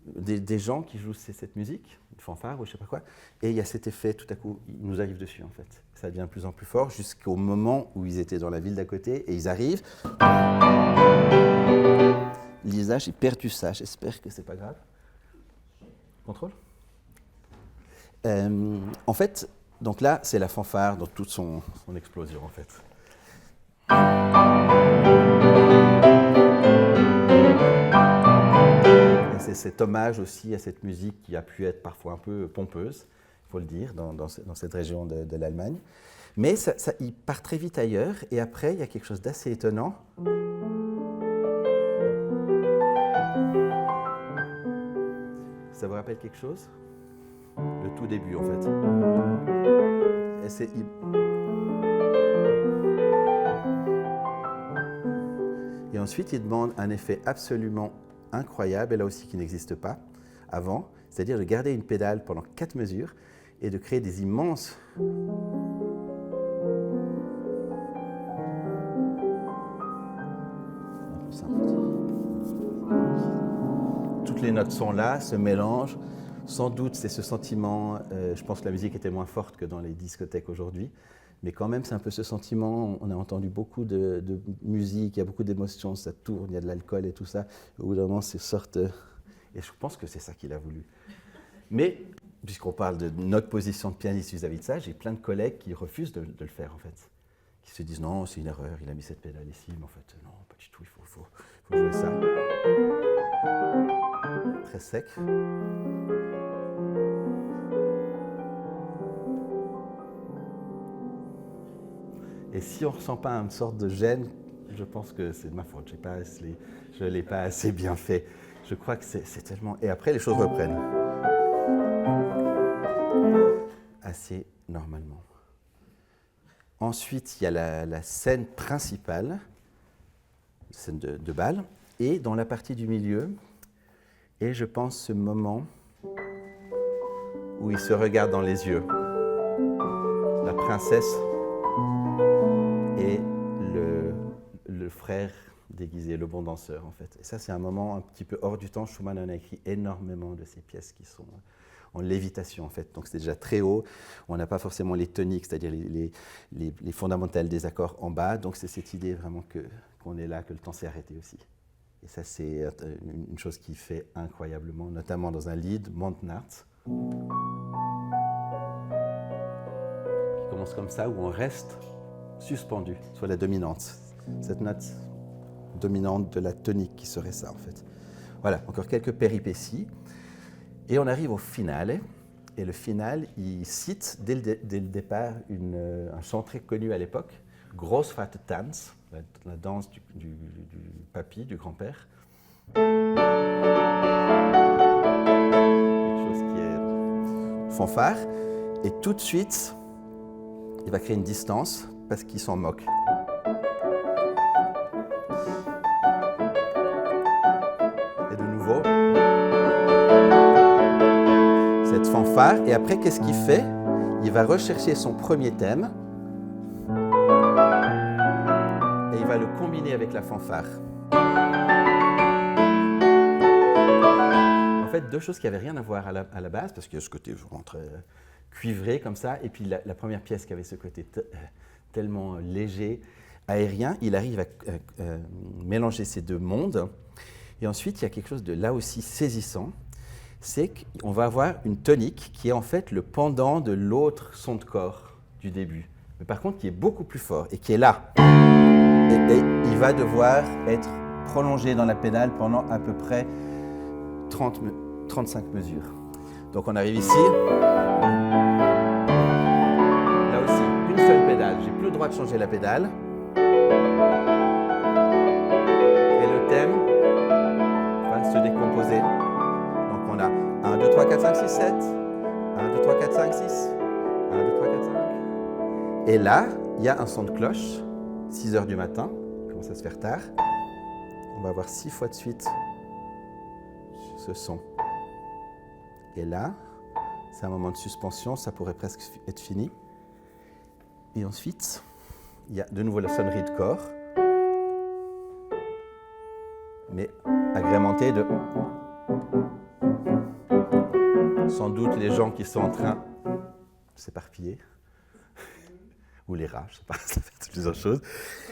Des gens qui jouent cette musique, une fanfare ou je ne sais pas quoi, et il y a cet effet, tout à coup, ils nous arrivent dessus en fait. Ça devient de plus en plus fort jusqu'au moment où ils étaient dans la ville d'à côté et ils arrivent. Lisa, j'ai perdu ça, j'espère que c'est pas grave. Contrôle. En fait, donc là, c'est la fanfare dans toute son explosion en fait. C'est cet hommage aussi à cette musique qui a pu être parfois un peu pompeuse, il faut le dire, dans cette région de l'Allemagne. Mais il part très vite ailleurs, et après, il y a quelque chose d'assez étonnant. Ça vous rappelle quelque chose? Le tout début, en fait. Et ensuite, il demande un effet absolument incroyable, et là aussi qui n'existe pas avant, c'est-à-dire de garder une pédale pendant 4 mesures et de créer des immenses... Toutes les notes sont là, se mélangent. Sans doute, c'est ce sentiment, je pense que la musique était moins forte que dans les discothèques aujourd'hui, mais quand même, c'est un peu ce sentiment, on a entendu beaucoup de musique, il y a beaucoup d'émotions, ça tourne, il y a de l'alcool et tout ça. Au bout d'un moment, c'est sorte... Et je pense que c'est ça qu'il a voulu. Mais, puisqu'on parle de notre position de pianiste vis-à-vis de ça, j'ai plein de collègues qui refusent de le faire, en fait. Qui se disent, non, c'est une erreur, il a mis cette pédale ici, mais en fait, non, pas du tout, il faut jouer ça. Très sec. Et si on ne ressent pas une sorte de gêne, je pense que c'est de ma faute. Je ne l'ai pas assez bien fait. Je crois que c'est tellement... Et après, les choses reprennent. Assez normalement. Ensuite, il y a la scène principale, la scène de bal, et dans la partie du milieu, et je pense ce moment où ils se regardent dans les yeux. La princesse et le frère déguisé, le bon danseur en fait. Et ça c'est un moment un petit peu hors du temps. Schumann en a écrit énormément de ces pièces qui sont en lévitation en fait. Donc c'est déjà très haut. On n'a pas forcément les toniques, c'est-à-dire les fondamentales des accords en bas. Donc c'est cette idée vraiment qu'on est là, que le temps s'est arrêté aussi. Et ça c'est une chose qu'il fait incroyablement, notamment dans un lied, Montmartre, qui commence comme ça, où on reste suspendu sur la dominante. Cette note dominante de la tonique qui serait ça en fait. Voilà, encore quelques péripéties. Et on arrive au finale. Et le finale, il cite dès le départ un chant très connu à l'époque, Großvatertanz, la danse du papy, du grand-père. Quelque chose qui est fanfare. Et tout de suite, il va créer une distance parce qu'il s'en moque. Et de nouveau, cette fanfare. Et après, qu'est-ce qu'il fait? Il va rechercher son premier thème et il va le combiner avec la fanfare. En fait, deux choses qui n'avaient rien à voir à la base, parce qu'il y a ce côté vraiment très cuivré comme ça, et puis la première pièce qui avait ce côté tellement léger, aérien, il arrive à mélanger ces deux mondes. Et ensuite, il y a quelque chose de là aussi saisissant, c'est qu'on va avoir une tonique qui est en fait le pendant de l'autre son de corps du début, mais par contre qui est beaucoup plus fort et qui est là. Et il va devoir être prolongé dans la pédale pendant à peu près 35 mesures. Donc on arrive ici. Là aussi, une seule pédale. J'ai plus le droit de changer la pédale. Et le thème va se décomposer. Donc on a 1, 2, 3, 4, 5, 6, 7. 1, 2, 3, 4, 5, 6. 1, 2, 3, 4, 5. Et là, il y a un son de cloche. 6 heures du matin. Il commence à se faire tard. On va avoir 6 fois de suite ce son. Et là, c'est un moment de suspension. Ça pourrait presque être fini. Et ensuite, il y a de nouveau la sonnerie de corps, mais agrémentée de... Sans doute les gens qui sont en train de s'éparpiller, ou les rats, je ne sais pas, ça fait plusieurs choses.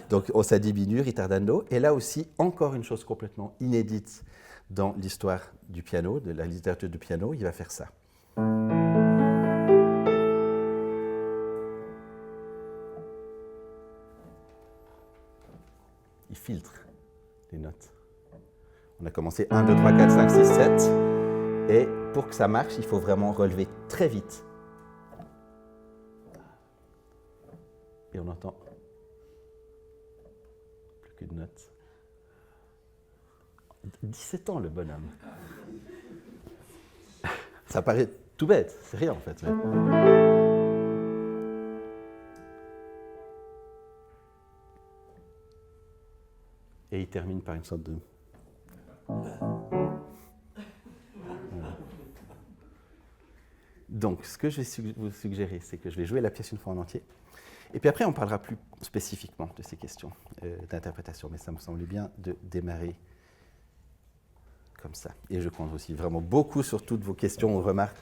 Donc ça diminue, ritardando. Et là aussi, encore une chose complètement inédite dans l'histoire du piano, de la littérature du piano, il va faire ça. Il filtre les notes. On a commencé 1, 2, 3, 4, 5, 6, 7. Et pour que ça marche, il faut vraiment relever très vite. Et on entend plus qu'une note. 17 ans, le bonhomme. Ça paraît tout bête, c'est rien en fait. Mais... Et il termine par une sorte de... Donc, ce que je vais vous suggérer, c'est que je vais jouer la pièce une fois en entier. Et puis après, on parlera plus spécifiquement de ces questions d'interprétation. Mais ça me semblait bien de démarrer comme ça. Et je compte aussi vraiment beaucoup sur toutes vos questions ou remarques.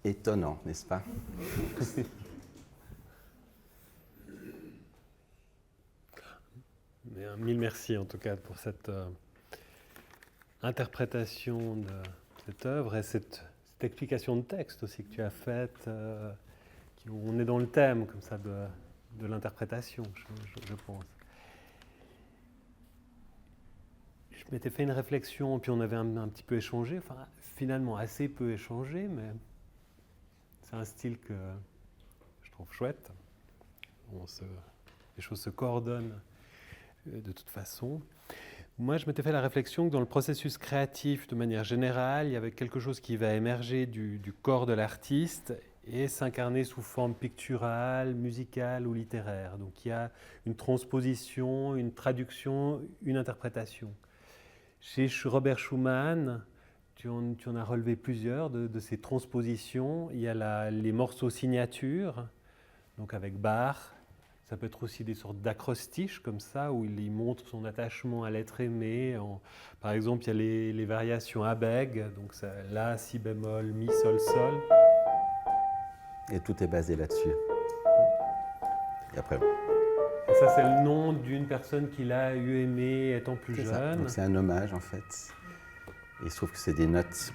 étonnant, n'est-ce pas? Mille merci en tout cas pour cette interprétation de cette œuvre et cette explication de texte aussi que tu as faite. On est dans le thème comme ça de l'interprétation, je pense. Je m'étais fait une réflexion, puis on avait un petit peu échangé, enfin finalement assez peu échangé, mais c'est un style que je trouve chouette. Les choses se coordonnent de toute façon. Moi, je m'étais fait la réflexion que dans le processus créatif, de manière générale, il y avait quelque chose qui va émerger du corps de l'artiste et s'incarner sous forme picturale, musicale ou littéraire. Donc il y a une transposition, une traduction, une interprétation. Chez Robert Schumann, tu en as relevé plusieurs de ces transpositions. Il y a les morceaux signatures, donc avec Bach. Ça peut être aussi des sortes d'acrostiches comme ça, où il montre son attachement à l'être aimé. Par exemple, il y a les variations Abegg, donc ça, La, Si bémol, Mi, Sol, Sol. Et tout est basé là-dessus. Et après... Et ça, c'est le nom d'une personne qu'il a eu aimée étant plus jeune. Ça. Donc c'est un hommage en fait. Et il se trouve que c'est des notes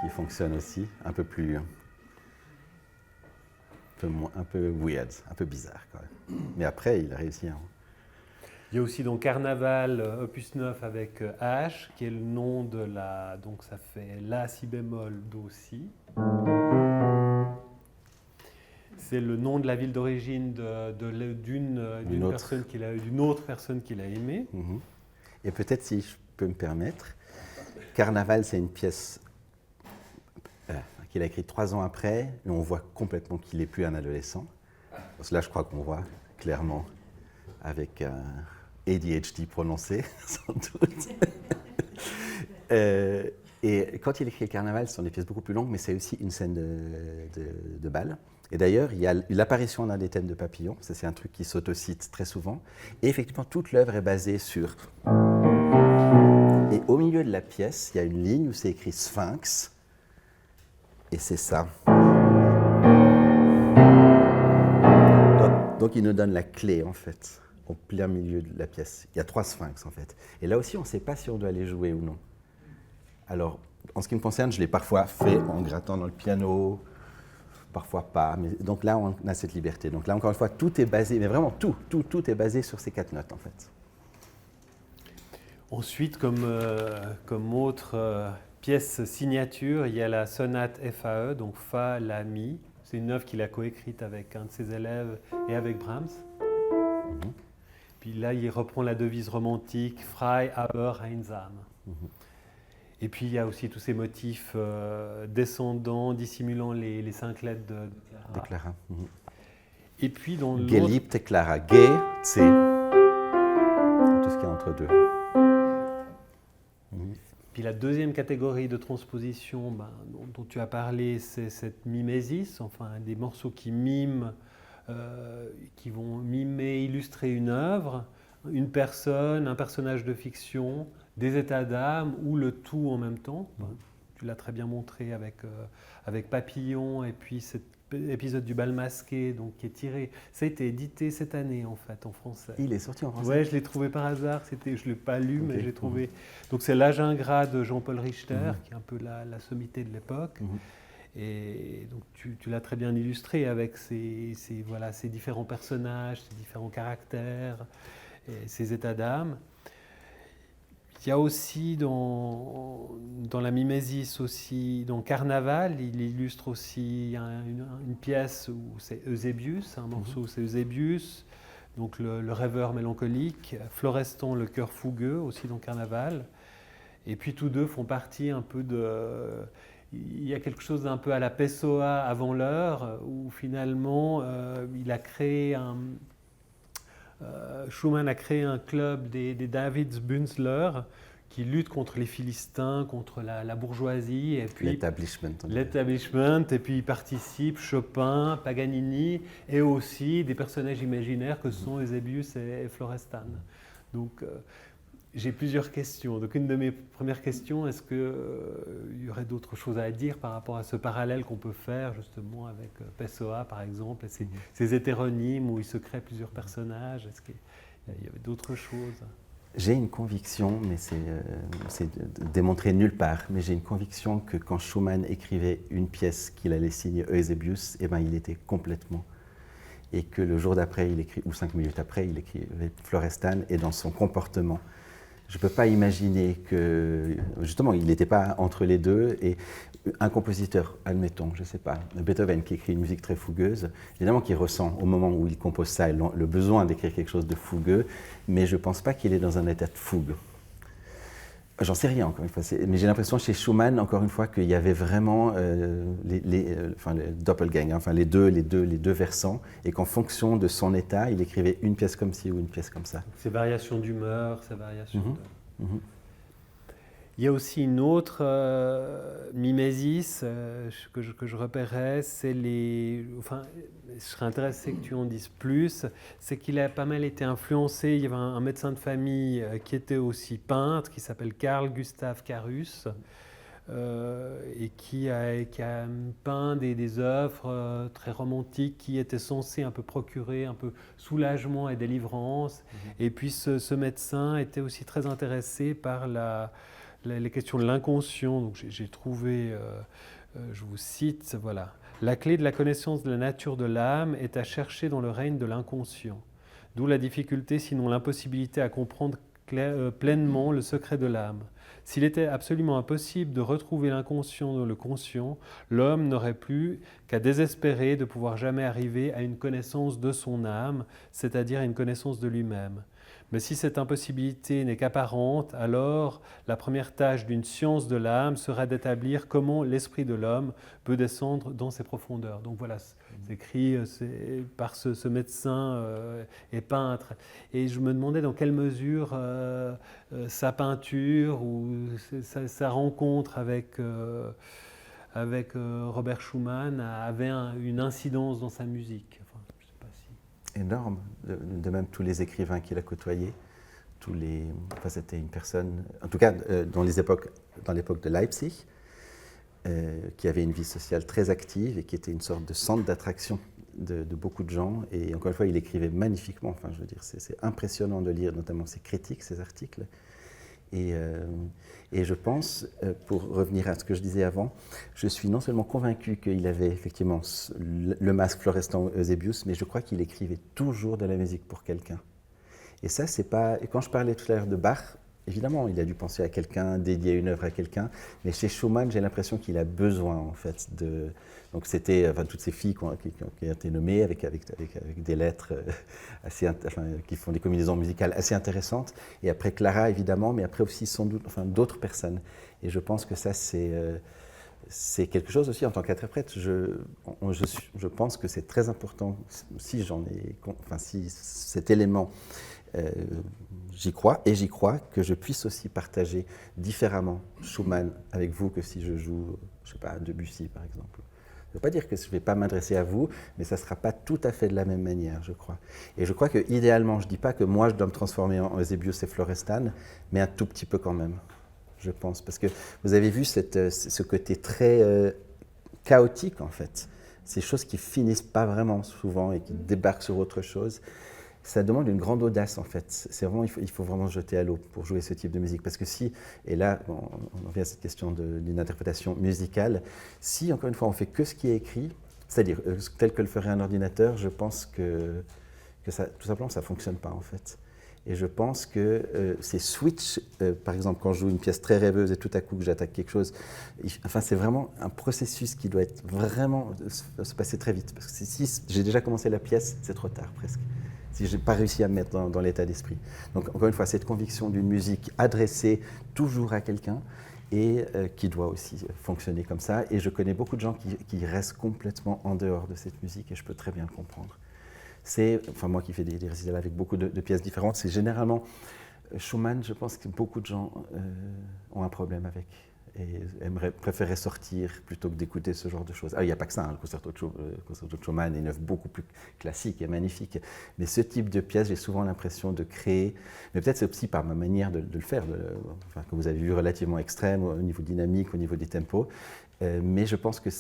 qui fonctionnent aussi, un peu weird, un peu bizarre quand même. Mais après, il a réussi. Il y a aussi donc Carnaval, opus 9 avec H, qui est le nom de la... Donc ça fait La, Si bémol, Do, Si. C'est le nom de la ville d'origine d'une autre personne qu'il a aimée. Mm-hmm. Et peut-être, si je peux me permettre, Carnaval, c'est une pièce qu'il a écrite 3 ans après, et on voit complètement qu'il n'est plus un adolescent. Parce que là, je crois qu'on voit clairement avec ADHD prononcé, sans doute. Et quand il écrit Carnaval, ce sont des pièces beaucoup plus longues, mais c'est aussi une scène de bal. Et d'ailleurs, il y a l'apparition d'un des thèmes de Papillon, ça c'est un truc qui s'autocite très souvent. Et effectivement, toute l'œuvre est basée sur... Et au milieu de la pièce, il y a une ligne où c'est écrit Sphinx, et c'est ça. Donc il nous donne la clé en fait, au plein milieu de la pièce. Il y a 3 sphinx en fait. Et là aussi, on ne sait pas si on doit les jouer ou non. Alors, en ce qui me concerne, je l'ai parfois fait en grattant dans le piano, parfois pas. Mais donc là, on a cette liberté. Donc là, encore une fois, tout est basé, mais vraiment tout est basé sur ces 4 notes en fait. Ensuite, comme autre pièce signature, il y a la sonate FAE, donc Fa, La, Mi. C'est une œuvre qu'il a coécrite avec un de ses élèves et avec Brahms. Mm-hmm. Puis là, il reprend la devise romantique Frei, aber, einsam. Mm-hmm. Et puis, il y a aussi tous ces motifs descendants, dissimulant les 5 lettres de Clara. De Clara. Mm-hmm. Et puis, dans l'autre... Geliebte Clara. G, C. Tout ce qui est entre deux. Mm-hmm. Puis la deuxième catégorie de transposition dont tu as parlé, c'est cette mimésis, enfin des morceaux qui miment, qui vont mimer, illustrer une œuvre, une personne, un personnage de fiction, des états d'âme ou le tout en même temps. Tu l'as très bien montré avec Papillon et puis cet épisode du bal masqué donc, qui est tiré. Ça a été édité cette année en fait en français. Il est sorti en français? Ouais, je l'ai trouvé par hasard. Je ne l'ai pas lu, okay. Mais j'ai trouvé. Donc c'est L'âge ingrat de Jean-Paul Richter, qui est un peu la sommité de l'époque. Et donc tu l'as très bien illustré avec ces différents personnages, ces différents caractères, et ces états d'âme. Il y a aussi dans la mimésis, aussi, dans Carnaval, il illustre aussi une pièce où c'est Eusébius, un morceau où c'est Eusébius, donc le rêveur mélancolique, Florestan, le cœur fougueux, aussi dans Carnaval. Et puis tous deux font partie un peu de... Il y a quelque chose d'un peu à la Pessoa avant l'heure, où finalement il a créé Schumann a créé un club des Davidsbündler qui lutte contre les Philistins, contre la bourgeoisie. Et puis l'établissement, et puis il participe Chopin, Paganini, et aussi des personnages imaginaires que sont Eusébius et Florestan. Donc J'ai plusieurs questions. Donc une de mes premières questions, est-ce qu'il y aurait d'autres choses à dire par rapport à ce parallèle qu'on peut faire justement avec Pessoa par exemple, et ces hétéronymes où il se crée plusieurs personnages? Est-ce qu'il y avait d'autres choses? J'ai une conviction, mais c'est démontré nulle part, mais j'ai une conviction que quand Schumann écrivait une pièce qu'il allait signer Eusebius, eh ben, il était complètement. Et que le jour d'après, ou 5 minutes après, il écrivait Florestan, et dans son comportement. Je ne peux pas imaginer que, justement, il n'était pas entre les deux. Et un compositeur, admettons, je ne sais pas, Beethoven qui écrit une musique très fougueuse, évidemment qu'il ressent au moment où il compose ça le besoin d'écrire quelque chose de fougueux, mais je ne pense pas qu'il est dans un état de fougue. J'en sais rien, encore une fois, mais j'ai l'impression chez Schumann, encore une fois, qu'il y avait vraiment le doppelgang, enfin les deux versants, et qu'en fonction de son état, il écrivait une pièce comme ci ou une pièce comme ça. Ces variations d'humeur, ces variations de... Il y a aussi une autre mimésis que je repérais, c'est les... Enfin, je serais intéressé que tu en dises plus, c'est qu'il a pas mal été influencé. Il y avait un médecin de famille qui était aussi peintre, qui s'appelle Carl Gustav Carus, et qui a peint des œuvres très romantiques qui étaient censées un peu procurer un peu soulagement et délivrance. Et puis ce médecin était aussi très intéressé par les questions de l'inconscient. Donc j'ai trouvé, je vous cite, voilà. La clé de la connaissance de la nature de l'âme est à chercher dans le règne de l'inconscient. D'où la difficulté, sinon l'impossibilité à comprendre pleinement le secret de l'âme. S'il était absolument impossible de retrouver l'inconscient dans le conscient, l'homme n'aurait plus qu'à désespérer de pouvoir jamais arriver à une connaissance de son âme, c'est-à-dire à une connaissance de lui-même. Mais si cette impossibilité n'est qu'apparente, alors la première tâche d'une science de l'âme sera d'établir comment l'esprit de l'homme peut descendre dans ses profondeurs. Donc voilà, c'est écrit par ce médecin et peintre. Et je me demandais dans quelle mesure sa peinture ou sa rencontre avec Robert Schumann avait une incidence dans sa musique. Enfin, je sais pas si... Énorme, de même tous les écrivains qu'il a côtoyés. C'était une personne, en tout cas dans l'époque de Leipzig, qui avait une vie sociale très active et qui était une sorte de centre d'attraction de beaucoup de gens. Et encore une fois, il écrivait magnifiquement. Enfin, je veux dire, c'est impressionnant de lire notamment ses critiques, ses articles. Et je pense, pour revenir à ce que je disais avant, je suis non seulement convaincu qu'il avait effectivement le masque Florestan Eusebius, mais je crois qu'il écrivait toujours de la musique pour quelqu'un. Et ça, c'est pas... Et quand je parlais tout à l'heure de Bach, évidemment, il a dû penser à quelqu'un, dédier une œuvre à quelqu'un, mais chez Schumann, j'ai l'impression qu'il a besoin, en fait, de... Donc c'était toutes ces filles qui ont été nommées avec des lettres qui font des combinaisons musicales assez intéressantes, et après Clara, évidemment, mais après aussi sans doute d'autres personnes. Et je pense que ça, c'est quelque chose aussi en tant qu'interprète. Je pense que c'est très important, si cet élément... j'y crois que je puisse aussi partager différemment Schumann avec vous que si je joue, je sais pas, Debussy par exemple. Ça ne veut pas dire que je ne vais pas m'adresser à vous, mais ça ne sera pas tout à fait de la même manière, je crois. Et je crois que idéalement, je ne dis pas que moi je dois me transformer en Eusebius et Florestan, mais un tout petit peu quand même, je pense. Parce que vous avez vu ce côté très chaotique en fait. Ces choses qui finissent pas vraiment souvent et qui débarquent sur autre chose. Ça demande une grande audace en fait. C'est vraiment, il faut vraiment se jeter à l'eau pour jouer ce type de musique. Parce que si, et là on revient à cette question d'une interprétation musicale, si encore une fois on fait que ce qui est écrit, c'est-à-dire tel que le ferait un ordinateur, je pense que ça, tout simplement ça ne fonctionne pas en fait. Et je pense que ces switches, par exemple quand je joue une pièce très rêveuse et tout à coup que j'attaque quelque chose, c'est vraiment un processus qui doit être vraiment se passer très vite. Parce que si j'ai déjà commencé la pièce, c'est trop tard presque. Si je n'ai pas réussi à me mettre dans l'état d'esprit. Donc encore une fois, cette conviction d'une musique adressée toujours à quelqu'un et qui doit aussi fonctionner comme ça. Et je connais beaucoup de gens qui restent complètement en dehors de cette musique et je peux très bien le comprendre. Moi qui fais des récitals avec beaucoup de pièces différentes, c'est généralement Schumann, je pense que beaucoup de gens ont un problème avec. et préférait sortir plutôt que d'écouter ce genre de choses. Il n'y a pas que ça, hein, le concerto de Schumann est une œuvre beaucoup plus classique et magnifique. Mais ce type de pièce, j'ai souvent l'impression de créer, mais peut-être c'est aussi par ma manière de le faire, que vous avez vu relativement extrême au niveau dynamique, au niveau des tempos. Mais je pense que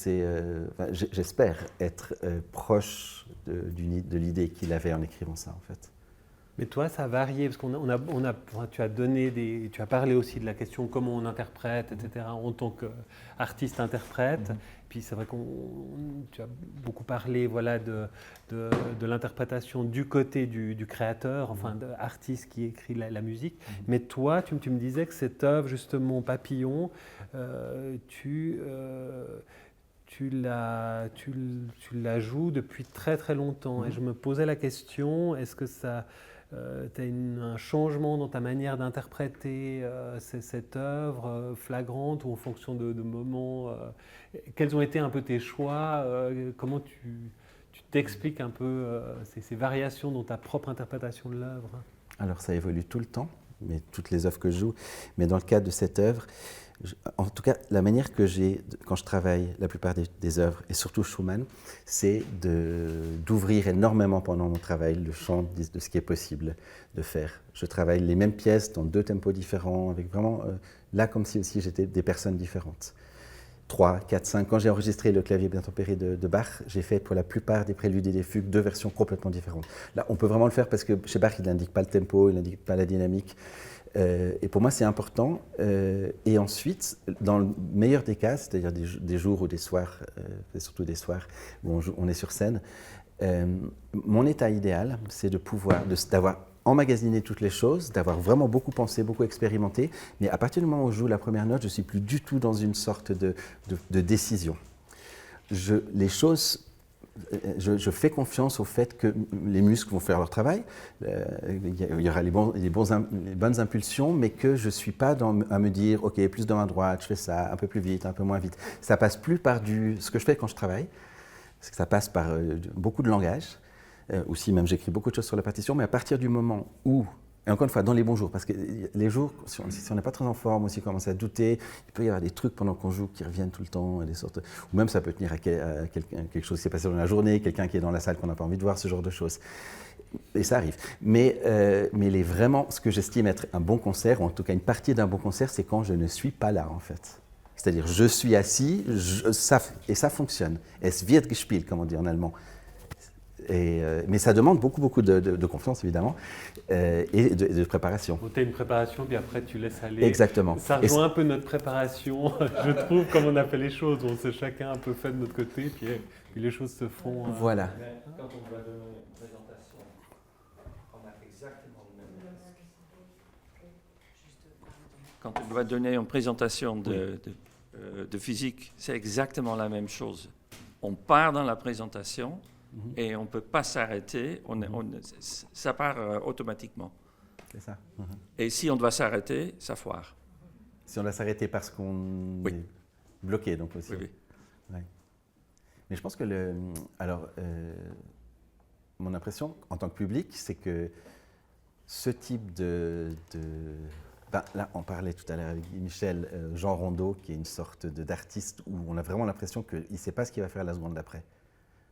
j'espère être proche de l'idée qu'il avait en écrivant ça, en fait. Mais toi, ça a varié, parce tu as parlé aussi de la question comment on interprète, etc., en tant qu'artiste-interprète. Puis c'est vrai tu as beaucoup parlé de l'interprétation du côté du créateur, enfin de l'artiste qui écrit la musique. Mais toi, tu me disais que cette œuvre, justement, Papillon, tu la joues depuis très très longtemps. Et je me posais la question, est-ce que ça... tu as un changement dans ta manière d'interpréter cette œuvre flagrante ou en fonction de moments quels ont été un peu tes choix comment tu t'expliques un peu ces variations dans ta propre interprétation de l'œuvre? Alors ça évolue tout le temps, mais toutes les œuvres que je joue. Mais dans le cadre de cette œuvre, en tout cas, la manière que j'ai, quand je travaille la plupart des œuvres, et surtout Schumann, c'est d'ouvrir énormément pendant mon travail le champ de ce qui est possible de faire. Je travaille les mêmes pièces dans 2 tempos différents, avec vraiment, là comme si aussi j'étais des personnes différentes. 3, 4, 5. Quand j'ai enregistré le clavier bien tempéré de Bach, j'ai fait pour la plupart des préludes et des fugues 2 versions complètement différentes. Là, on peut vraiment le faire parce que chez Bach, il n'indique pas le tempo, il n'indique pas la dynamique. Et pour moi, c'est important. Et ensuite, dans le meilleur des cas, c'est-à-dire des jours ou des soirs, et surtout des soirs où on est sur scène, mon état idéal, c'est d'avoir emmagasiné toutes les choses, d'avoir vraiment beaucoup pensé, beaucoup expérimenté. Mais à partir du moment où je joue la première note, je ne suis plus du tout dans une sorte de décision. Je fais confiance au fait que les muscles vont faire leur travail, il y aura les bonnes impulsions, mais que je ne suis pas à me dire « ok, plus de main droite, je fais ça, un peu plus vite, un peu moins vite ». Ça passe plus par ce que je fais quand je travaille, parce que ça passe par beaucoup de langage, aussi même j'écris beaucoup de choses sur la partition, mais à partir du moment où, et encore une fois, dans les bons jours, parce que les jours, si on n'est pas très en forme, si on commence à douter, il peut y avoir des trucs pendant qu'on joue qui reviennent tout le temps, ou même ça peut tenir à quelque chose qui s'est passé dans la journée, quelqu'un qui est dans la salle qu'on n'a pas envie de voir, ce genre de choses. Et ça arrive. Mais vraiment, ce que j'estime être un bon concert, ou en tout cas une partie d'un bon concert, c'est quand je ne suis pas là, en fait. C'est-à-dire, je suis assis, et ça fonctionne. Es wird gespielt, comme on dit en allemand. Mais ça demande beaucoup de confiance, évidemment, et de préparation. Tu as une préparation, puis après tu laisses aller. Exactement. Ça rejoint un peu notre préparation, je trouve, comme on a fait les choses. On s'est chacun un peu fait de notre côté, puis les choses se font. Voilà. Quand on doit donner une présentation, on a exactement le même risque. Quand on doit donner une présentation de physique, c'est exactement la même chose. On part dans la présentation. Et on ne peut pas s'arrêter, ça part automatiquement. C'est ça. Et si on doit s'arrêter, ça foire. Si on doit s'arrêter parce qu'on est bloqué, donc aussi. Oui. Ouais. Mais je pense que mon impression en tant que public, c'est que ce type là, on parlait tout à l'heure avec Michel, Jean Rondeau, qui est une sorte d'artiste où on a vraiment l'impression qu'il ne sait pas ce qu'il va faire la seconde d'après.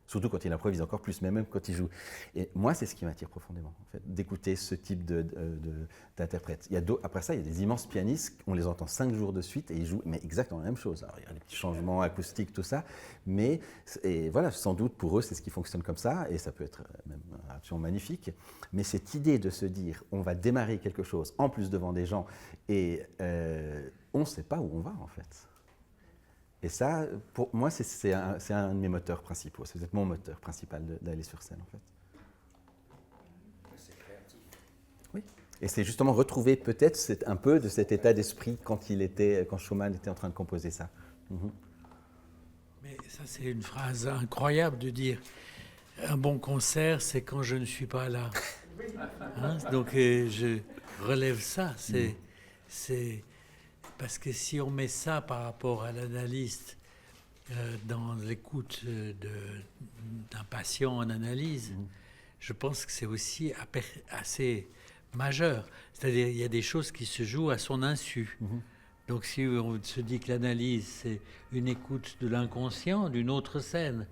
Surtout quand il improvise encore plus, mais même quand il joue. Et moi, c'est ce qui m'attire profondément, en fait, d'écouter ce type d'interprète. Après ça, il y a des immenses pianistes, on les entend 5 jours de suite et ils jouent mais exactement la même chose. Alors, il y a des petits changements acoustiques, tout ça, mais voilà, sans doute pour eux, c'est ce qui fonctionne comme ça, et ça peut être même une action magnifique. Mais cette idée de se dire, on va démarrer quelque chose, en plus devant des gens, et on ne sait pas où on va, en fait. Et ça, pour moi, c'est un de mes moteurs principaux. C'est peut-être mon moteur principal d'aller sur scène, en fait. C'est créatif. Oui. Et c'est justement retrouver peut-être un peu de cet état d'esprit quand Schumann était en train de composer ça. Mais ça, c'est une phrase incroyable de dire un bon concert, c'est quand je ne suis pas là. Hein? Donc, je relève ça. C'est parce que si on met ça par rapport à l'analyste dans l'écoute d'un patient en analyse, je pense que c'est aussi assez majeur. C'est-à-dire il y a des choses qui se jouent à son insu. Donc si on se dit que l'analyse, c'est une écoute de l'inconscient, d'une autre scène,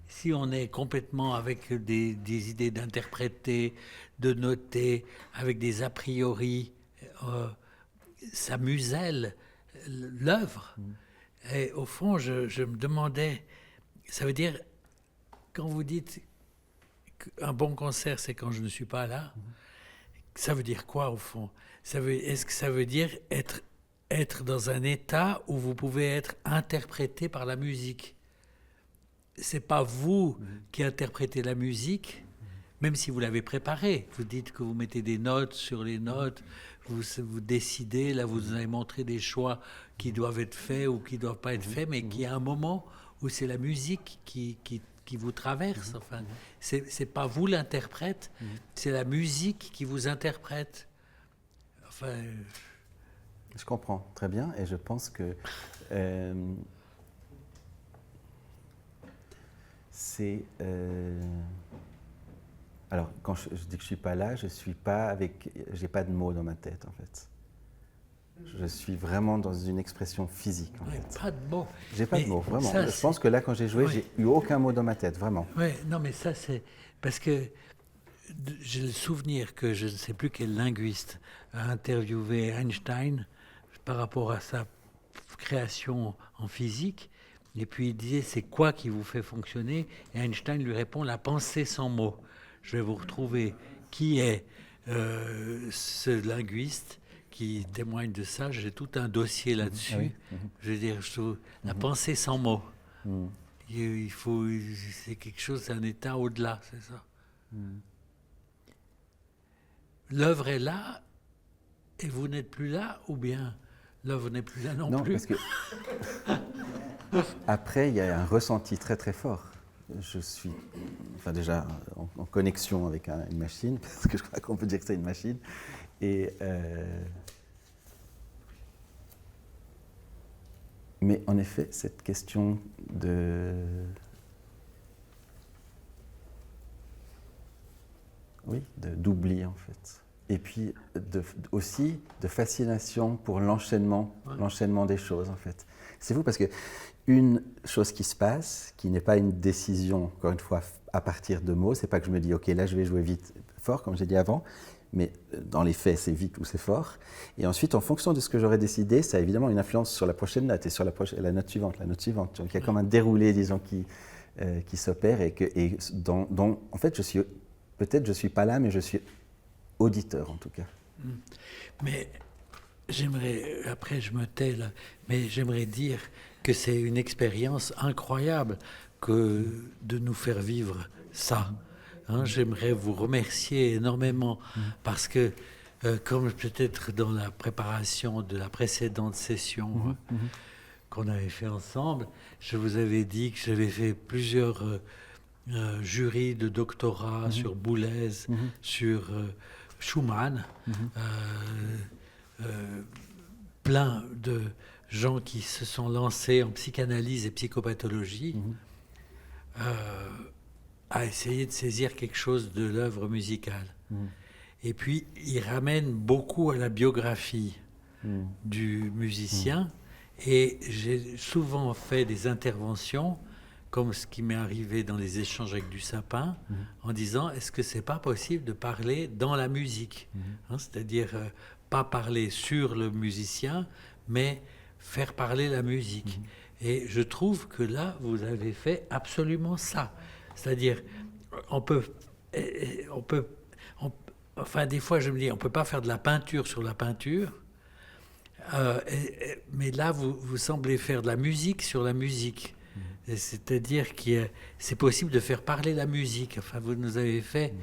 si on est complètement avec des idées d'interpréter, de noter, avec des a priori, ça muselle l'œuvre. Et au fond, je me demandais, ça veut dire, quand vous dites qu'un bon concert, c'est quand je ne suis pas là, ça veut dire quoi au fond? Est-ce que ça veut dire être dans un état où vous pouvez être interprété par la musique? C'est pas vous qui interprétez la musique, même si vous l'avez préparée. Vous dites que vous mettez des notes sur les notes, vous décidez, là vous avez montré des choix qui doivent être faits ou qui ne doivent pas être faits, mais qu'il y a un moment où c'est la musique qui vous traverse. Enfin, c'est pas vous l'interprète, c'est la musique qui vous interprète. Enfin, je comprends très bien et je pense que c'est... Alors, quand je dis que je ne suis pas là, je suis pas avec... J'ai pas de mots dans ma tête, en fait. Je suis vraiment dans une expression physique, en fait. Pas de mots. J'ai pas de mots, vraiment. Ça, je pense que là, quand j'ai joué, j'ai eu aucun mot dans ma tête, vraiment. Oui, non, mais ça, c'est... Parce que j'ai le souvenir que je ne sais plus quel linguiste a interviewé Einstein par rapport à sa création en physique. Et puis il disait, c'est quoi qui vous fait fonctionner? Et Einstein lui répond, la pensée sans mots. Je vais vous retrouver qui est ce linguiste qui témoigne de ça. J'ai tout un dossier là-dessus. Oui. Je veux dire, la pensée sans mots. Il faut, c'est quelque chose, c'est un état au-delà, c'est ça. L'œuvre est là et vous n'êtes plus là, ou bien l'œuvre n'est plus là non plus? Parce que après, il y a un ressenti très très fort. Je suis déjà en connexion avec une machine, parce que je crois qu'on peut dire que c'est une machine. Mais en effet, cette question d'oubli, en fait. Et puis aussi de fascination pour l'enchaînement des choses, en fait. C'est fou parce que une chose qui se passe, qui n'est pas une décision, encore une fois, à partir de mots, c'est pas que je me dis, ok, là je vais jouer vite, fort, comme j'ai dit avant, mais dans les faits, c'est vite ou c'est fort. Et ensuite, en fonction de ce que j'aurais décidé, ça a évidemment une influence sur la prochaine note et sur la note suivante. Donc il y a comme un déroulé, disons, qui s'opère et dont, en fait, je suis pas là, mais je suis auditeur en tout cas. Mais j'aimerais, après je me tais là, mais j'aimerais dire que c'est une expérience incroyable que de nous faire vivre ça. J'aimerais vous remercier énormément parce que, comme peut-être dans la préparation de la précédente session qu'on avait fait ensemble, je vous avais dit que j'avais fait plusieurs jurys de doctorat sur Boulez, sur Schumann, plein de gens qui se sont lancés en psychanalyse et psychopathologie, à essayer de saisir quelque chose de l'œuvre musicale. Et puis, ils ramènent beaucoup à la biographie du musicien, et j'ai souvent fait des interventions, comme ce qui m'est arrivé dans les échanges avec du Sapin, en disant, est-ce que c'est pas possible de parler dans la musique, c'est-à-dire pas parler sur le musicien, mais faire parler la musique. Et je trouve que là, vous avez fait absolument ça. C'est-à-dire, enfin, des fois, je me dis, on ne peut pas faire de la peinture sur la peinture, mais là, vous semblez faire de la musique sur la musique. C'est-à-dire que c'est possible de faire parler la musique. Enfin, vous nous avez fait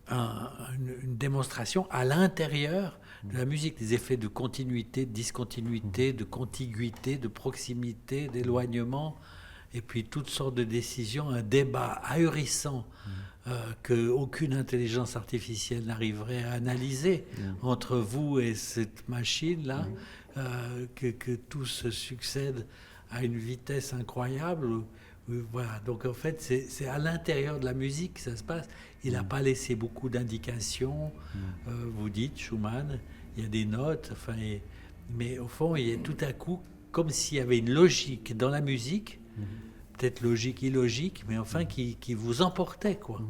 une démonstration à l'intérieur de la musique, des effets de continuité, de discontinuité, de contiguïté, de proximité, d'éloignement, et puis toutes sortes de décisions, un débat ahurissant qu'aucune intelligence artificielle n'arriverait à analyser entre vous et cette machine-là, que tout se succède à une vitesse incroyable. Voilà. Donc en fait, c'est à l'intérieur de la musique que ça se passe. Il n'a pas laissé beaucoup d'indications. Vous dites, Schumann, il y a des notes. Enfin, Mais au fond, il y a tout à coup, comme s'il y avait une logique dans la musique, peut-être logique, illogique, mais enfin qui vous emportait, quoi.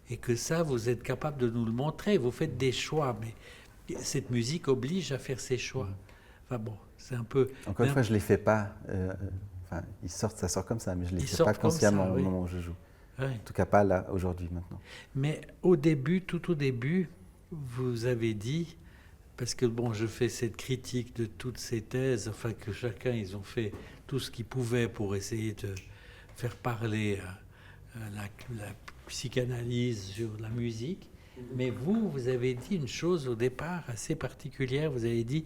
Et que ça, vous êtes capable de nous le montrer. Vous faites des choix, mais cette musique oblige à faire ses choix. Enfin bon, c'est un peu... Encore une fois, je ne les fais pas. Enfin, ça sort comme ça, mais je ne les fais pas consciemment au moment où je joue. Ouais. En tout cas, pas là, aujourd'hui, maintenant. Mais au début, tout au début, vous avez dit, parce que bon, je fais cette critique de toutes ces thèses, enfin que chacun, ils ont fait tout ce qu'ils pouvaient pour essayer de faire parler la psychanalyse sur la musique. Mais vous avez dit une chose au départ assez particulière. Vous avez dit,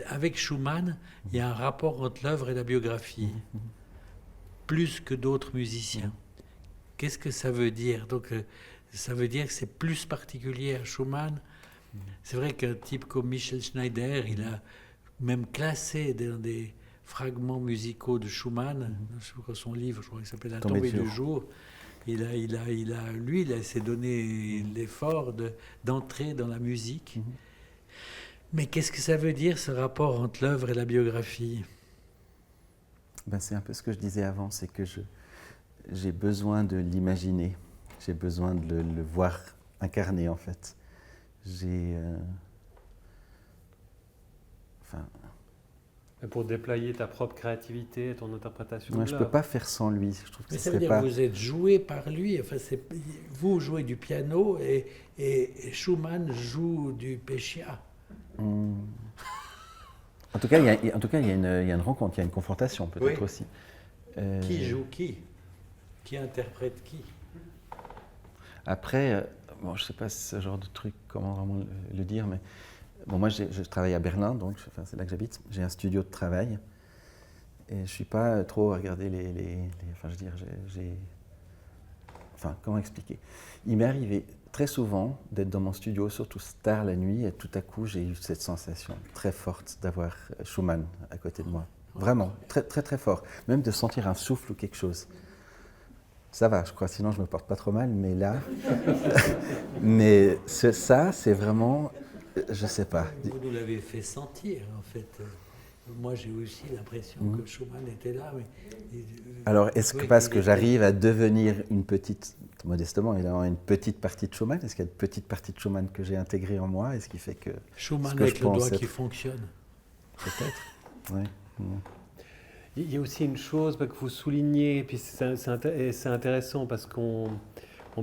avec Schumann, il y a un rapport entre l'œuvre et la biographie, plus que d'autres musiciens. Qu'est-ce que ça veut dire? Donc, ça veut dire que c'est plus particulier à Schumann. C'est vrai qu'un type comme Michel Schneider, il a même classé dans des fragments musicaux de Schumann, je crois son livre, je crois qu'il s'appelle La tombée du jour. Lui, il s'est donné l'effort d'entrer dans la musique. Mais qu'est-ce que ça veut dire, ce rapport entre l'œuvre et la biographie? C'est un peu ce que je disais avant, c'est que j'ai besoin de l'imaginer, j'ai besoin de le voir incarné, en fait. Pour déployer ta propre créativité et ton interprétation. Moi, je ne peux pas faire sans lui. Je trouve que mais ça veut dire que vous êtes joué par lui. Enfin, vous jouez du piano et Schumann joue du Pescia. En tout cas, il y a une rencontre, il y a une confrontation peut-être aussi. Qui joue qui? Qui interprète qui? Après, je ne sais pas ce genre de truc, comment vraiment le dire, mais moi je travaille à Berlin, donc c'est là que j'habite. J'ai un studio de travail et je ne suis pas trop à regarder comment expliquer? Il m'est arrivé très souvent d'être dans mon studio, surtout tard la nuit, et tout à coup j'ai eu cette sensation très forte d'avoir Schumann à côté de moi. Vraiment, très très très fort. Même de sentir un souffle ou quelque chose. Ça va, je crois, sinon je ne me porte pas trop mal, mais là... mais ça, c'est vraiment... Je ne sais pas. Vous nous l'avez fait sentir, en fait. Moi, j'ai aussi l'impression que Schumann était là. Mais... Alors, est-ce que parce que j'arrive à devenir une petite... Modestement, évidemment, une petite partie de Schumann? Est-ce qu'il y a une petite partie de Schumann que j'ai intégrée en moi? Est-ce qui fait que... Schumann avec le doigt qui fonctionne. Peut-être, oui. Il y a aussi une chose que vous soulignez, et puis c'est intéressant parce qu'en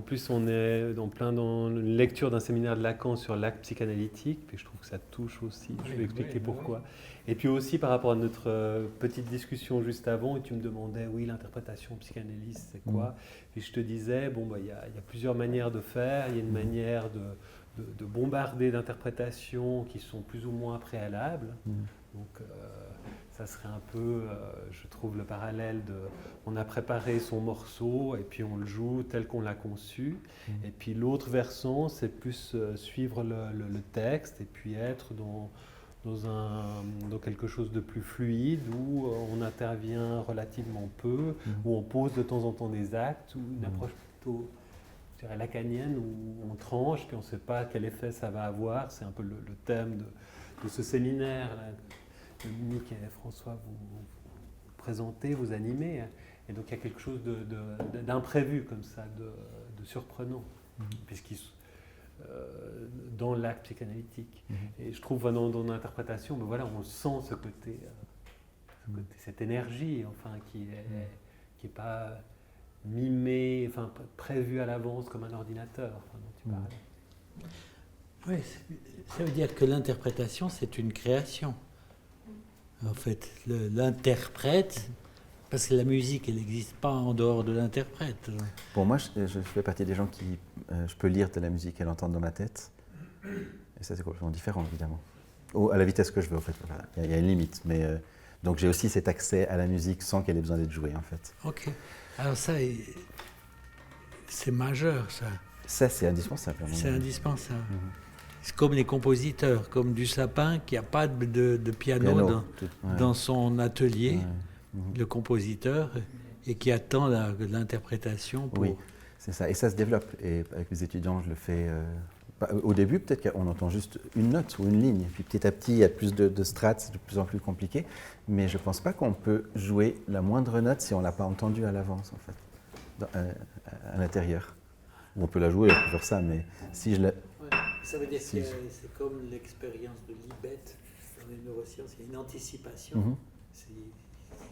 plus on est dans une lecture d'un séminaire de Lacan sur l'acte psychanalytique, puis je trouve que ça touche aussi, je vais expliquer pourquoi. Et puis aussi par rapport à notre petite discussion juste avant, et tu me demandais, oui, l'interprétation psychanalyste, c'est quoi? Puis je te disais, il y a plusieurs manières de faire, il y a une manière de bombarder d'interprétations qui sont plus ou moins préalables. Donc, ça serait un peu, je trouve, le parallèle de... On a préparé son morceau et puis on le joue tel qu'on l'a conçu. Et puis l'autre versant, c'est plus suivre le texte et puis être dans quelque chose de plus fluide où on intervient relativement peu, où on pose de temps en temps des actes, ou une approche plutôt, je dirais, lacanienne, où on tranche puis on ne sait pas quel effet ça va avoir. C'est un peu le thème de ce séminaire là, Dominique et François vous présentez, vous animez, et donc il y a quelque chose d'imprévu comme ça, de surprenant, dans l'acte psychanalytique. Et je trouve dans l'interprétation, on sent ce côté, cette énergie, qui est pas mimée, prévue à l'avance comme un ordinateur, dont tu parlais. Oui, ça veut dire que l'interprétation, c'est une création. En fait, l'interprète, parce que la musique, elle n'existe pas en dehors de l'interprète. Pour moi, je fais partie des gens qui... je peux lire de la musique et l'entendre dans ma tête. Et ça, c'est complètement différent, évidemment. À la vitesse que je veux, en fait. Il y a une limite. Mais, donc, j'ai aussi cet accès à la musique sans qu'elle ait besoin d'être jouée, en fait. Ok. Alors ça, c'est majeur, ça. Ça, c'est indispensable. C'est indispensable. C'est comme les compositeurs, comme Dussapin, qui n'a pas de piano dans son atelier, le compositeur, et qui attend l'interprétation pour... Oui, c'est ça. Et ça se développe. Et avec les étudiants, je le fais Au début, peut-être qu'on entend juste une note ou une ligne, puis petit à petit, il y a plus de strates, c'est de plus en plus compliqué, mais je ne pense pas qu'on peut jouer la moindre note si on ne l'a pas entendue à l'avance, en fait, à l'intérieur. On peut la jouer, on peut faire ça, mais si je la... Ouais, ça veut dire que c'est comme l'expérience de Libet dans les neurosciences, il y a une anticipation.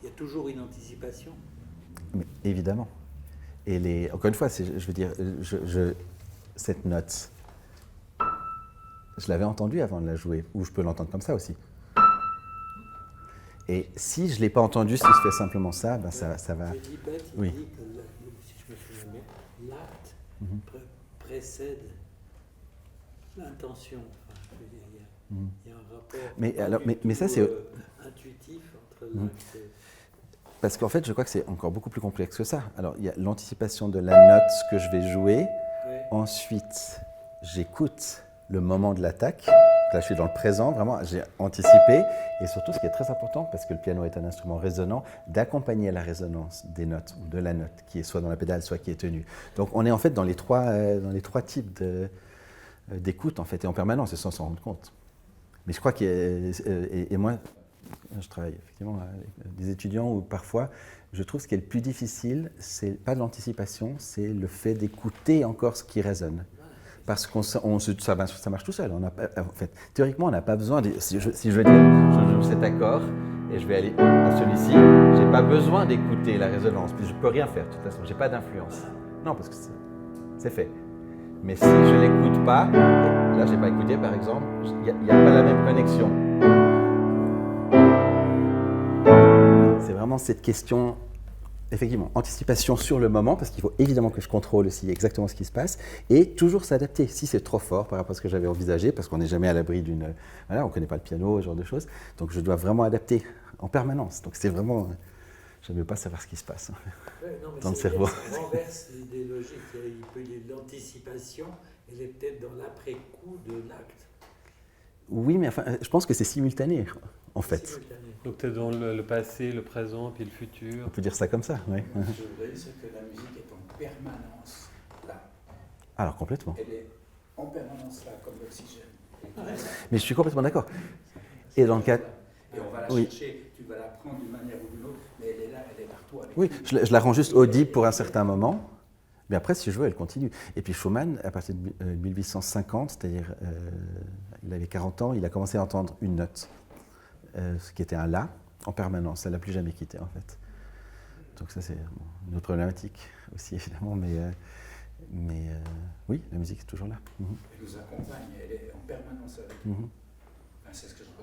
Il y a toujours une anticipation. Mais évidemment. Et encore une fois, je veux dire, cette note, je l'avais entendue avant de la jouer, ou je peux l'entendre comme ça aussi. Et si je ne l'ai pas entendue, si je fais simplement ça, ben ça va... Libet, il Oui. dit que, si je me souviens bien, l'acte précède l'intention. Enfin, je veux dire, il y a un rapport mais ça, c'est... intuitif entre l'acte et... Parce qu'en fait, je crois que c'est encore beaucoup plus complexe que ça. Alors, il y a l'anticipation de la note que je vais jouer. Ouais. Ensuite, j'écoute le moment de l'attaque. Là, je suis dans le présent, vraiment, j'ai anticipé. Et surtout, ce qui est très important, parce que le piano est un instrument résonant, d'accompagner la résonance des notes, ou de la note, qui est soit dans la pédale, soit qui est tenue. Donc, on est en fait dans les trois types d'écoute, en fait, et en permanence, et sans s'en rendre compte. Mais je crois et moi, je travaille effectivement avec des étudiants où parfois, je trouve ce qui est le plus difficile, c'est pas de l'anticipation, c'est le fait d'écouter encore ce qui résonne. Parce que ça marche tout seul. En fait, théoriquement, on n'a pas besoin si je veux dire, je joue cet accord et je vais aller à celui-ci, je n'ai pas besoin d'écouter la résonance, puis je ne peux rien faire de toute façon, je n'ai pas d'influence. Non, parce que c'est fait. Mais si je ne l'écoute pas, là je n'ai pas écouté par exemple, il n'y a pas la même connexion. C'est vraiment cette question, effectivement, anticipation sur le moment, parce qu'il faut évidemment que je contrôle aussi exactement ce qui se passe, et toujours s'adapter. Si c'est trop fort par rapport à ce que j'avais envisagé, parce qu'on n'est jamais à l'abri d'une... Voilà, on ne connaît pas le piano, ce genre de choses, donc je dois vraiment adapter en permanence. Donc c'est vraiment... Je ne veux pas savoir ce qui se passe dans le cerveau. Ça renverse l'idée logique. Il peut y avoir l'anticipation, elle est peut-être dans l'après-coup de l'acte. Oui, mais enfin, je pense que c'est simultané, en fait. Simultané. Donc tu es dans le passé, le présent, puis le futur. On peut dire ça comme ça, oui. C'est vrai, c'est que la musique est en permanence là. Alors, complètement. Elle est en permanence là, comme l'oxygène. Mais je suis complètement d'accord. Et dans le cas... Et on va la Oui. chercher, tu vas la prendre d'une manière ou d'une autre, mais elle est là, elle est partout avec Oui, nous. je la rends juste audible pour un certain moment, mais après, si je veux, elle continue. Et puis Schumann, à partir de 1850, c'est-à-dire, il avait 40 ans, il a commencé à entendre une note, ce qui était un La, en permanence. Ça ne l'a plus jamais quitté, en fait. Donc ça, c'est une autre problématique aussi, évidemment, mais oui, la musique est toujours là. Elle nous accompagne, elle est en permanence avec nous. Enfin, c'est ce que je crois.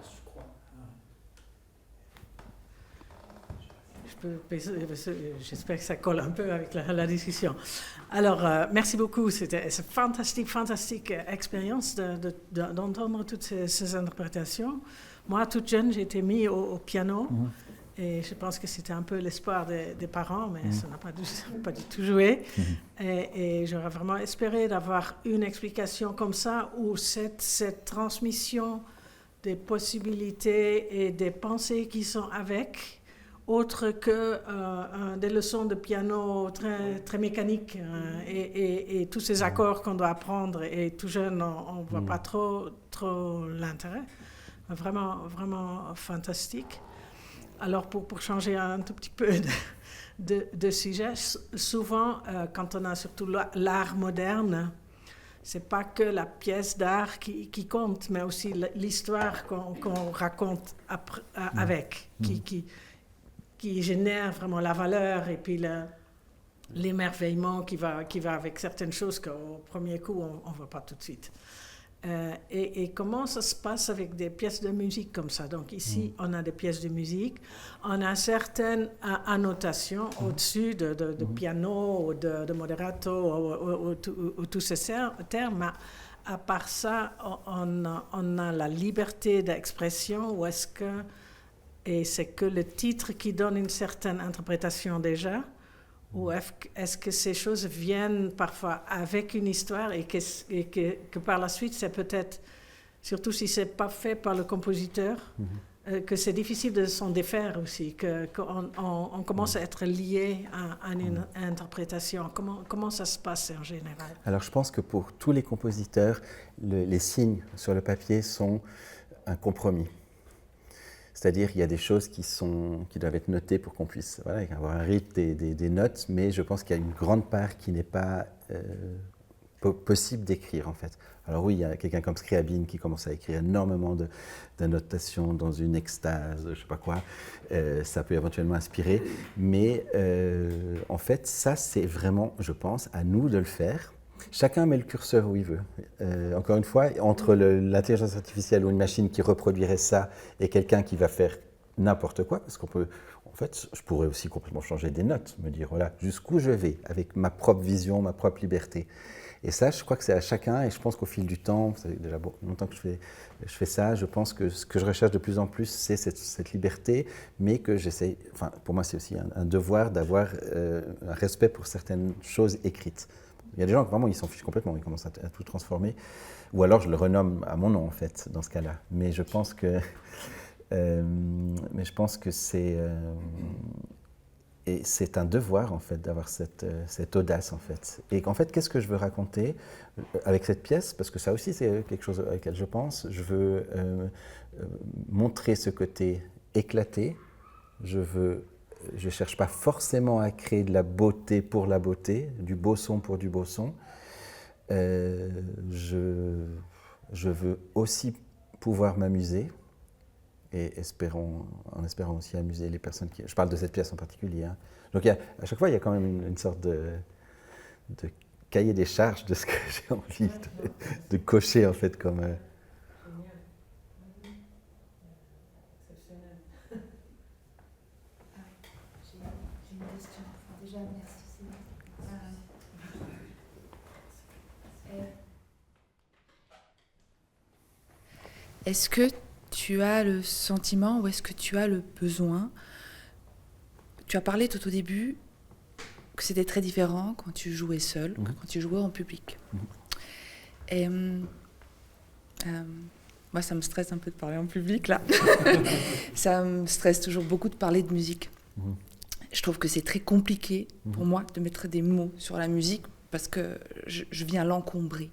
J'espère que ça colle un peu avec la discussion. Alors, merci beaucoup. C'était une fantastique expérience d'entendre toutes ces interprétations. Moi, toute jeune, j'ai été mise au piano. Et je pense que c'était un peu l'espoir des parents, mais ça n'a pas du tout joué. Et j'aurais vraiment espéré d'avoir une explication comme ça, où cette transmission des possibilités et des pensées qui sont avec, autre que des leçons de piano très, très mécaniques et tous ces accords qu'on doit apprendre. Et tout jeune, on ne voit pas trop l'intérêt. Vraiment, vraiment fantastique. Alors, pour changer un tout petit peu de sujet, souvent, quand on a surtout l'art moderne, c'est pas que la pièce d'art qui compte, mais aussi l'histoire qu'on raconte avec, qui génère vraiment la valeur et puis l'émerveillement qui va avec certaines choses qu'au premier coup, on ne voit pas tout de suite. Et comment ça se passe avec des pièces de musique comme ça? Donc ici, on a des pièces de musique, on a certaines annotations au-dessus de piano ou de moderato ou tous ces termes, mais à part ça, on a la liberté d'expression ou et c'est que le titre qui donne une certaine interprétation déjà? Ou est-ce que ces choses viennent parfois avec une histoire et que par la suite, c'est peut-être, surtout si ce n'est pas fait par le compositeur, que c'est difficile de s'en défaire aussi, qu'on on commence à être lié à une interprétation. Comment ça se passe en général? Alors je pense que pour tous les compositeurs, les signes sur le papier sont un compromis. C'est-à-dire qu'il y a des choses qui doivent être notées pour qu'on puisse avoir un rythme, des notes, mais je pense qu'il y a une grande part qui n'est pas possible d'écrire en fait. Alors oui, il y a quelqu'un comme Scriabine qui commence à écrire énormément d'annotations dans une extase, je ne sais pas quoi, ça peut éventuellement inspirer, mais en fait ça c'est vraiment, je pense, à nous de le faire. Chacun met le curseur où il veut. Encore une fois, entre l'intelligence artificielle ou une machine qui reproduirait ça et quelqu'un qui va faire n'importe quoi, parce qu'on peut, en fait, je pourrais aussi complètement changer des notes, me dire voilà jusqu'où je vais avec ma propre vision, ma propre liberté. Et ça, je crois que c'est à chacun, et je pense qu'au fil du temps, ça fait déjà longtemps que je fais ça, je pense que ce que je recherche de plus en plus, c'est cette liberté, mais que j'essaie, enfin, pour moi, c'est aussi un devoir d'avoir un respect pour certaines choses écrites. Il y a des gens qui vraiment, ils s'en fichent complètement, ils commencent à tout transformer, ou alors je le renomme à mon nom, en fait, dans ce cas-là. Mais je pense que c'est... Et c'est un devoir, en fait, d'avoir cette audace, en fait. Et qu'en fait, qu'est-ce que je veux raconter avec cette pièce? Parce que ça aussi, c'est quelque chose à laquelle je pense. Je veux montrer ce côté éclaté. Je ne cherche pas forcément à créer de la beauté pour la beauté, du beau son pour du beau son. Je veux aussi pouvoir m'amuser. Et en espérant aussi amuser les personnes qui... Je parle de cette pièce en particulier. Hein. Donc à chaque fois, il y a quand même une sorte de cahier des charges de ce que j'ai envie de cocher, en fait, comme... J'ai une question. Déjà, merci. Est-ce que tu as le sentiment ou est-ce que tu as le besoin? Tu as parlé tout au début que c'était très différent quand tu jouais seul, que quand tu jouais en public. Et moi, ça me stresse un peu de parler en public, là. Ça me stresse toujours beaucoup de parler de musique. Je trouve que c'est très compliqué pour moi de mettre des mots sur la musique parce que je viens l'encombrer.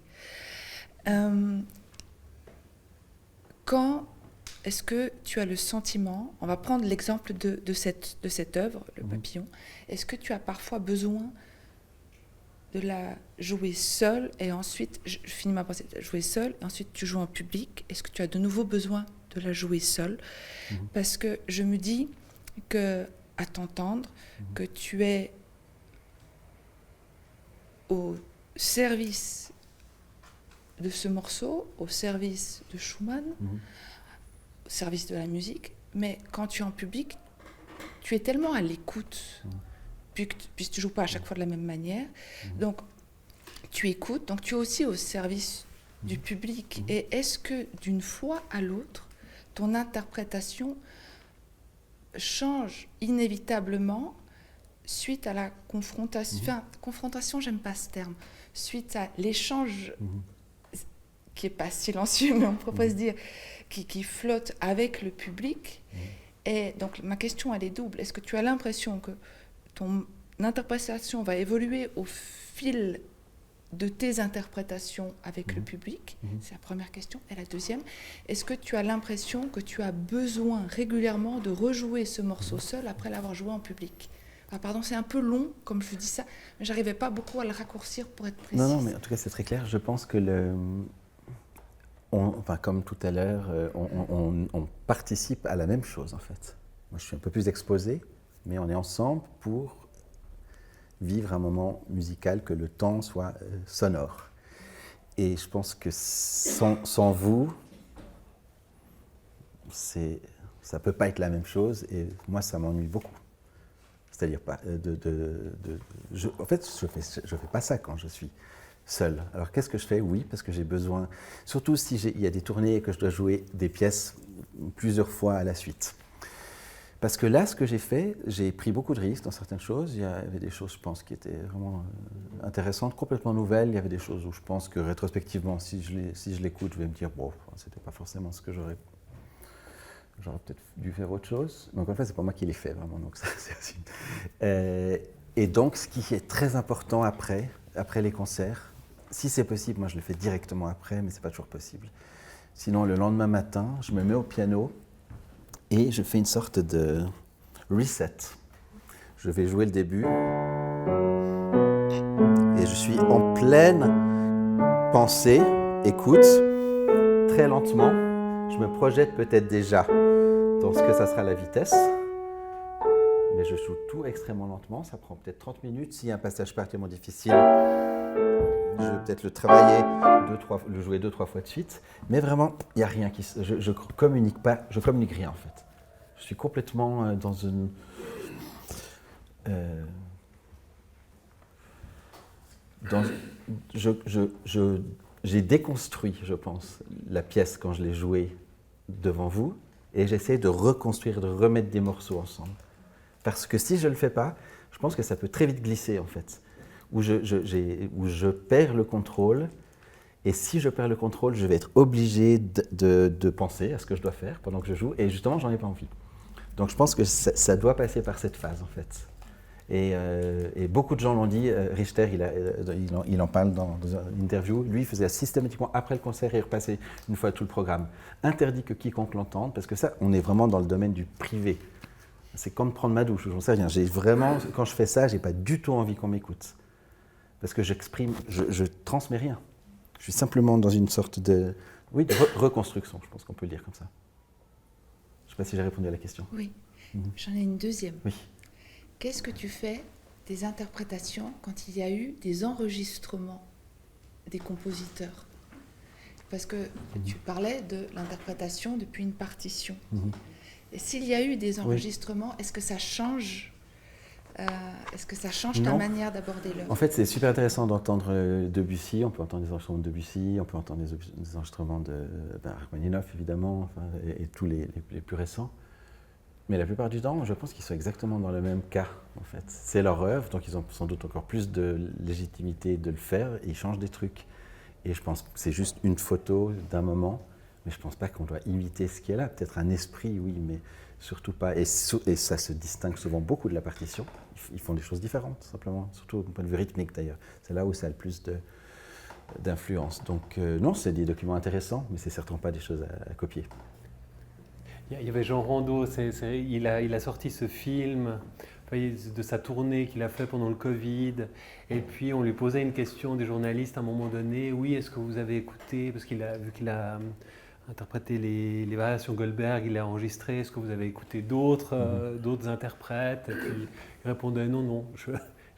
Quand est-ce que tu as le sentiment, on va prendre l'exemple de cette œuvre, Le Papillon, est-ce que tu as parfois besoin de la jouer seule et ensuite, je finis ma pensée, jouer seule et ensuite tu joues en public? Est-ce que tu as de nouveau besoin de la jouer seule? Parce que je me dis que, à t'entendre, que tu es au service de ce morceau, au service de Schumann, au service de la musique, mais quand tu es en public, tu es tellement à l'écoute, puisque tu ne joues pas à chaque fois de la même manière, donc tu écoutes, donc tu es aussi au service du public. Et est-ce que d'une fois à l'autre, ton interprétation change inévitablement suite à la confrontation, enfin, confrontation, j'aime pas ce terme, suite à l'échange qui n'est pas silencieux, mais on pourrait se dire, qui flotte avec le public. Et donc, ma question, elle est double. Est-ce que tu as l'impression que ton interprétation va évoluer au fil de tes interprétations avec le public? C'est la première question. Et la deuxième, est-ce que tu as l'impression que tu as besoin régulièrement de rejouer ce morceau seul après l'avoir joué en public? Ah, pardon, c'est un peu long, comme je dis ça, mais je n'arrivais pas beaucoup à le raccourcir pour être précise. Non, mais en tout cas, c'est très clair. Je pense que enfin, comme tout à l'heure, on participe à la même chose, en fait. Moi, je suis un peu plus exposé, mais on est ensemble pour vivre un moment musical, que le temps soit sonore. Et je pense que sans vous, ça ne peut pas être la même chose, et moi, ça m'ennuie beaucoup. C'est-à-dire, en fait, je fais pas ça quand je suis seul. Alors qu'est-ce que je fais? Oui, parce que j'ai besoin, surtout si il y a des tournées et que je dois jouer des pièces plusieurs fois à la suite. Parce que là, ce que j'ai fait, j'ai pris beaucoup de risques dans certaines choses. Il y avait des choses, je pense, qui étaient vraiment intéressantes, complètement nouvelles. Il y avait des choses où je pense que rétrospectivement, si je l'écoute, je vais me dire, bon, c'était pas forcément ce que j'aurais j'aurais peut-être dû faire autre chose. Mais encore une fois, c'est pas moi qui l'ai fait vraiment. Donc ça, c'est aussi... et donc, ce qui est très important après les concerts, si c'est possible, moi je le fais directement après, mais c'est pas toujours possible. Sinon, le lendemain matin, je me mets au piano et je fais une sorte de reset. Je vais jouer le début et je suis en pleine pensée, écoute, très lentement. Je me projette peut-être déjà dans ce que ça sera la vitesse, mais je joue tout extrêmement lentement. Ça prend peut-être 30 minutes. S'il y a un passage particulièrement difficile, je vais peut-être le travailler, le jouer 2-3 fois de suite. Mais vraiment, il n'y a rien qui... Je communique pas, je communique rien en fait. Je suis complètement dans une... j'ai déconstruit, je pense, la pièce quand je l'ai jouée devant vous, et j'essaie de reconstruire, de remettre des morceaux ensemble. Parce que si je ne le fais pas, je pense que ça peut très vite glisser, en fait, où je perds le contrôle, et si je perds le contrôle, je vais être obligé de penser à ce que je dois faire pendant que je joue, et justement, j'en ai pas envie. Donc je pense que ça doit passer par cette phase, en fait. Et beaucoup de gens l'ont dit, Richter, il en parle dans une interview, lui il faisait systématiquement après le concert, il repassait une fois tout le programme. Interdit que quiconque l'entende, parce que ça, on est vraiment dans le domaine du privé. C'est comme prendre ma douche, j'en sais rien. Quand je fais ça, j'ai pas du tout envie qu'on m'écoute. Parce que je transmets rien. Je suis simplement dans une sorte de reconstruction, je pense qu'on peut le dire comme ça. Je ne sais pas si j'ai répondu à la question. Oui, j'en ai une deuxième. Oui. Qu'est-ce que tu fais des interprétations quand il y a eu des enregistrements des compositeurs? Parce que tu parlais de l'interprétation depuis une partition. Et s'il y a eu des enregistrements, est-ce que ça change, ta manière d'aborder l'œuvre? En fait, c'est super intéressant d'entendre Debussy. On peut entendre des enregistrements de Debussy, on peut entendre des enregistrements de Rachmaninoff, évidemment, et tous les plus récents. Mais la plupart du temps, je pense qu'ils sont exactement dans le même cas, en fait. C'est leur œuvre, donc ils ont sans doute encore plus de légitimité de le faire, et ils changent des trucs. Et je pense que c'est juste une photo d'un moment, mais je ne pense pas qu'on doit imiter ce qui est là. Peut-être un esprit, oui, mais surtout pas. Et ça se distingue souvent beaucoup de la partition. Ils font des choses différentes, simplement, surtout au point de vue rythmique, d'ailleurs. C'est là où ça a le plus d'influence. Donc non, c'est des documents intéressants, mais c'est certainement pas des choses à copier. Il y avait Jean Rondeau, il a sorti ce film de sa tournée qu'il a fait pendant le Covid, et puis on lui posait une question des journalistes à un moment donné, oui, est-ce que vous avez écouté, parce vu qu'il a interprété les variations Goldberg, il a enregistré, est-ce que vous avez écouté d'autres interprètes? Et puis il répondait non, je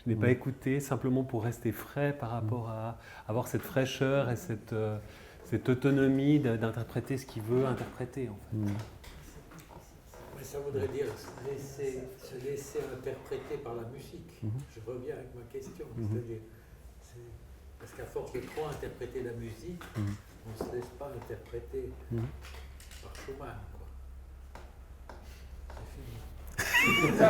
n'ai pas écouté, simplement pour rester frais par rapport à avoir cette fraîcheur et cette autonomie d'interpréter ce qu'il veut interpréter, en fait. Ça voudrait dire se laisser interpréter par la musique. Je reviens avec ma question. C'est-à-dire, parce qu'à force de trop interpréter la musique, on ne se laisse pas interpréter par Schumann. C'est fini.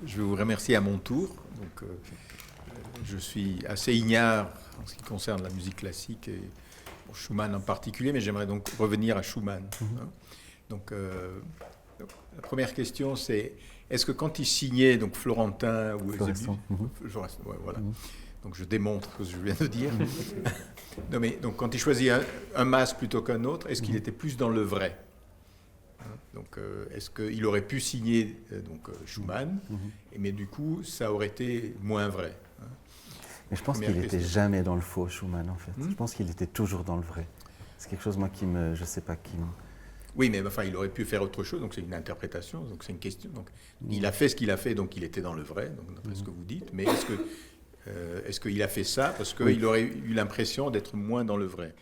Je vais vous remercier à mon tour. Donc, je suis assez ignare en ce qui concerne la musique classique et Schumann en particulier, mais j'aimerais donc revenir à Schumann. Donc, la première question, c'est est-ce que quand il signait donc Florentin ou Eusebius, voilà. Donc je démontre ce que je viens de dire. Non, mais donc quand il choisit un mas plutôt qu'un autre, est-ce qu'il était plus dans le vrai? Donc, est-ce qu'il aurait pu signer Schumann, mais du coup, ça aurait été moins vrai? Mais je pense qu'il n'était jamais dans le faux, Schumann, en fait. Je pense qu'il était toujours dans le vrai. C'est quelque chose, moi, Oui, mais enfin, il aurait pu faire autre chose, donc c'est une interprétation, donc c'est une question. Donc, il a fait ce qu'il a fait, donc il était dans le vrai, donc d'après ce que vous dites, mais est-ce qu'il a fait ça parce qu'il aurait eu l'impression d'être moins dans le vrai?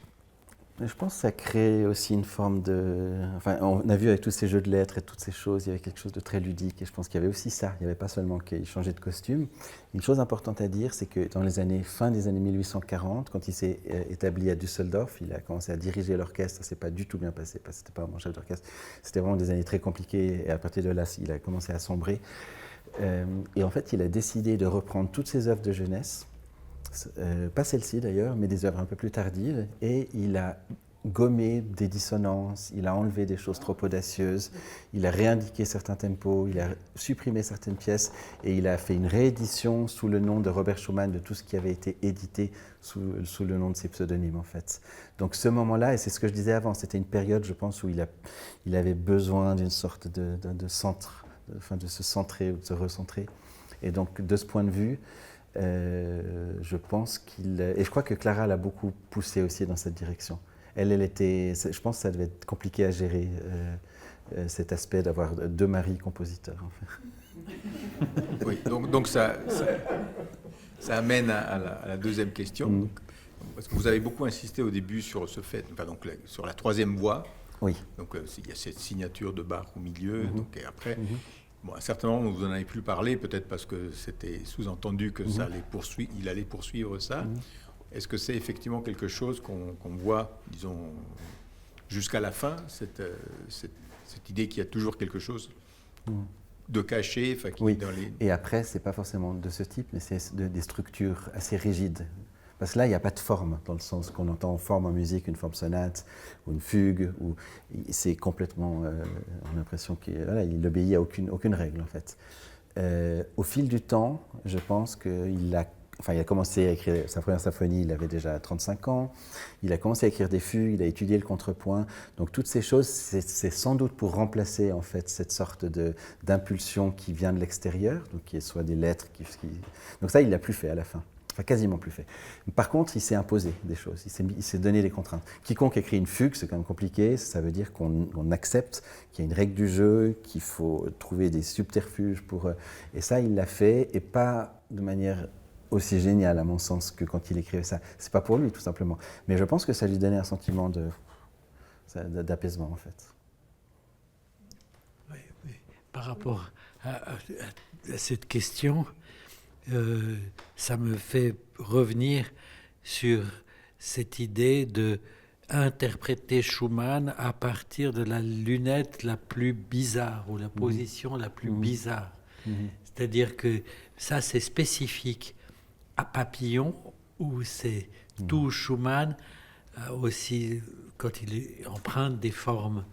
Mais je pense que ça crée aussi une forme de... Enfin, on a vu avec tous ces jeux de lettres et toutes ces choses, il y avait quelque chose de très ludique. Et je pense qu'il y avait aussi ça. Il n'y avait pas seulement qu'il changeait de costume. Une chose importante à dire, c'est que dans fin des années 1840, quand il s'est établi à Düsseldorf, il a commencé à diriger l'orchestre. Ça ne s'est pas du tout bien passé, parce que ce n'était pas un chef d'orchestre. C'était vraiment des années très compliquées. Et à partir de là, il a commencé à sombrer. Et en fait, il a décidé de reprendre toutes ses œuvres de jeunesse pas celle-ci d'ailleurs, mais des œuvres un peu plus tardives, et il a gommé des dissonances, il a enlevé des choses trop audacieuses, il a réindiqué certains tempos, il a supprimé certaines pièces, et il a fait une réédition sous le nom de Robert Schumann de tout ce qui avait été édité sous le nom de ses pseudonymes en fait. Donc ce moment-là, et c'est ce que je disais avant, c'était une période, je pense, où il avait besoin d'une sorte de centre, de se centrer ou de se recentrer. Et donc de ce point de vue, je pense et je crois que Clara l'a beaucoup poussé aussi dans cette direction. Elle était, je pense que ça devait être compliqué à gérer, cet aspect d'avoir 2 maris compositeurs. En fait. Oui, donc ça amène à la deuxième question. Donc, parce que vous avez beaucoup insisté au début sur ce fait, enfin, donc, sur la 3e voix. Oui. Donc il y a cette signature de Bach au milieu, donc, et après... Bon, certainement, vous n'en avez plus parlé, peut-être parce que c'était sous-entendu que ça il allait poursuivre ça. Est-ce que c'est effectivement quelque chose qu'on voit, disons, jusqu'à la fin, cette idée qu'il y a toujours quelque chose de caché, qui est dans les... Et après, c'est pas forcément de ce type, mais c'est des structures assez rigides. Parce que là, il n'y a pas de forme, dans le sens qu'on entend en forme en musique, une forme sonate ou une fugue. C'est complètement... on a l'impression qu'il obéit à aucune règle, en fait. Au fil du temps, je pense qu'il a commencé à écrire sa première symphonie, il avait déjà 35 ans. Il a commencé à écrire des fugues, il a étudié le contrepoint. Donc toutes ces choses, c'est sans doute pour remplacer en fait cette sorte d'impulsion qui vient de l'extérieur, donc qui est soit des lettres. Donc ça, il l'a plus fait à la fin. Enfin, quasiment plus fait. Par contre, il s'est imposé des choses, il s'est donné des contraintes. Quiconque écrit une fugue, c'est quand même compliqué, ça veut dire qu'on accepte qu'il y a une règle du jeu, qu'il faut trouver des subterfuges pour... Et ça, il l'a fait, et pas de manière aussi géniale, à mon sens, que quand il écrivait ça. C'est pas pour lui, tout simplement. Mais je pense que ça lui donnait un sentiment d'apaisement, en fait. Oui. Par rapport à cette question... ça me fait revenir sur cette idée de interpréter Schumann à partir de la lunette la plus bizarre ou la position la plus bizarre. C'est-à-dire que ça, c'est spécifique à Papillon, où c'est tout Schumann, aussi quand il emprunte des formes,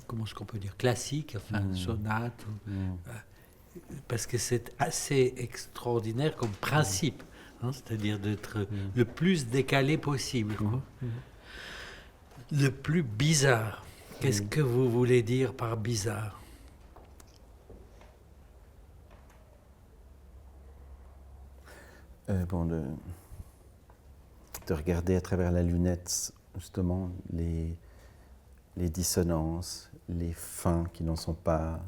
comment est-ce qu'on peut dire, classiques, enfin, sonate, parce que c'est assez extraordinaire comme principe, c'est-à-dire d'être le plus décalé possible, quoi. Le plus bizarre. Qu'est-ce que vous voulez dire par bizarre? De regarder à travers la lunette, justement, les dissonances, les fins qui n'en sont pas,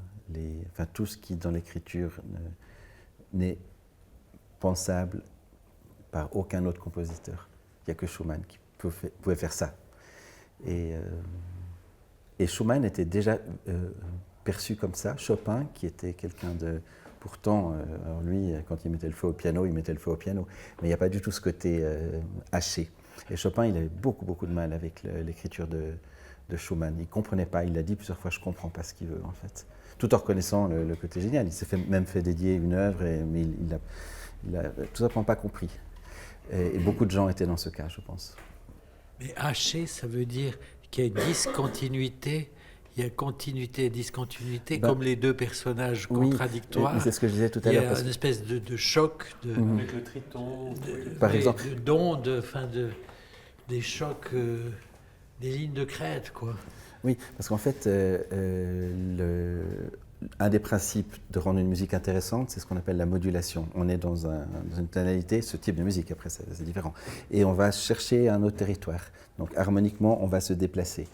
tout ce qui, dans l'écriture, n'est pensable par aucun autre compositeur. Il n'y a que Schumann qui pouvait faire ça. Et Schumann était déjà perçu comme ça. Chopin, qui était quelqu'un de... Pourtant, alors lui, quand il mettait le feu au piano, il mettait le feu au piano. Mais il n'y a pas du tout ce côté haché. Et Chopin, il avait beaucoup de mal avec l'écriture de Schumann. Il ne comprenait pas. Il l'a dit plusieurs fois, je ne comprends pas ce qu'il veut, en fait. Tout en reconnaissant le côté génial. Il s'est même fait dédier une œuvre, mais il n'a tout simplement pas compris. Et beaucoup de gens étaient dans ce cas, je pense. Mais haché, ça veut dire qu'il y a une discontinuité. Il y a continuité et discontinuité, comme les deux personnages contradictoires. Oui, c'est ce que je disais tout à l'heure. Il y a une espèce de choc, avec le triton, par exemple, des chocs, des lignes de crête, quoi. Oui, parce qu'en fait, un des principes de rendre une musique intéressante, c'est ce qu'on appelle la modulation. On est dans une tonalité, ce type de musique, après c'est différent. Et on va chercher un autre territoire. Donc harmoniquement, on va se déplacer.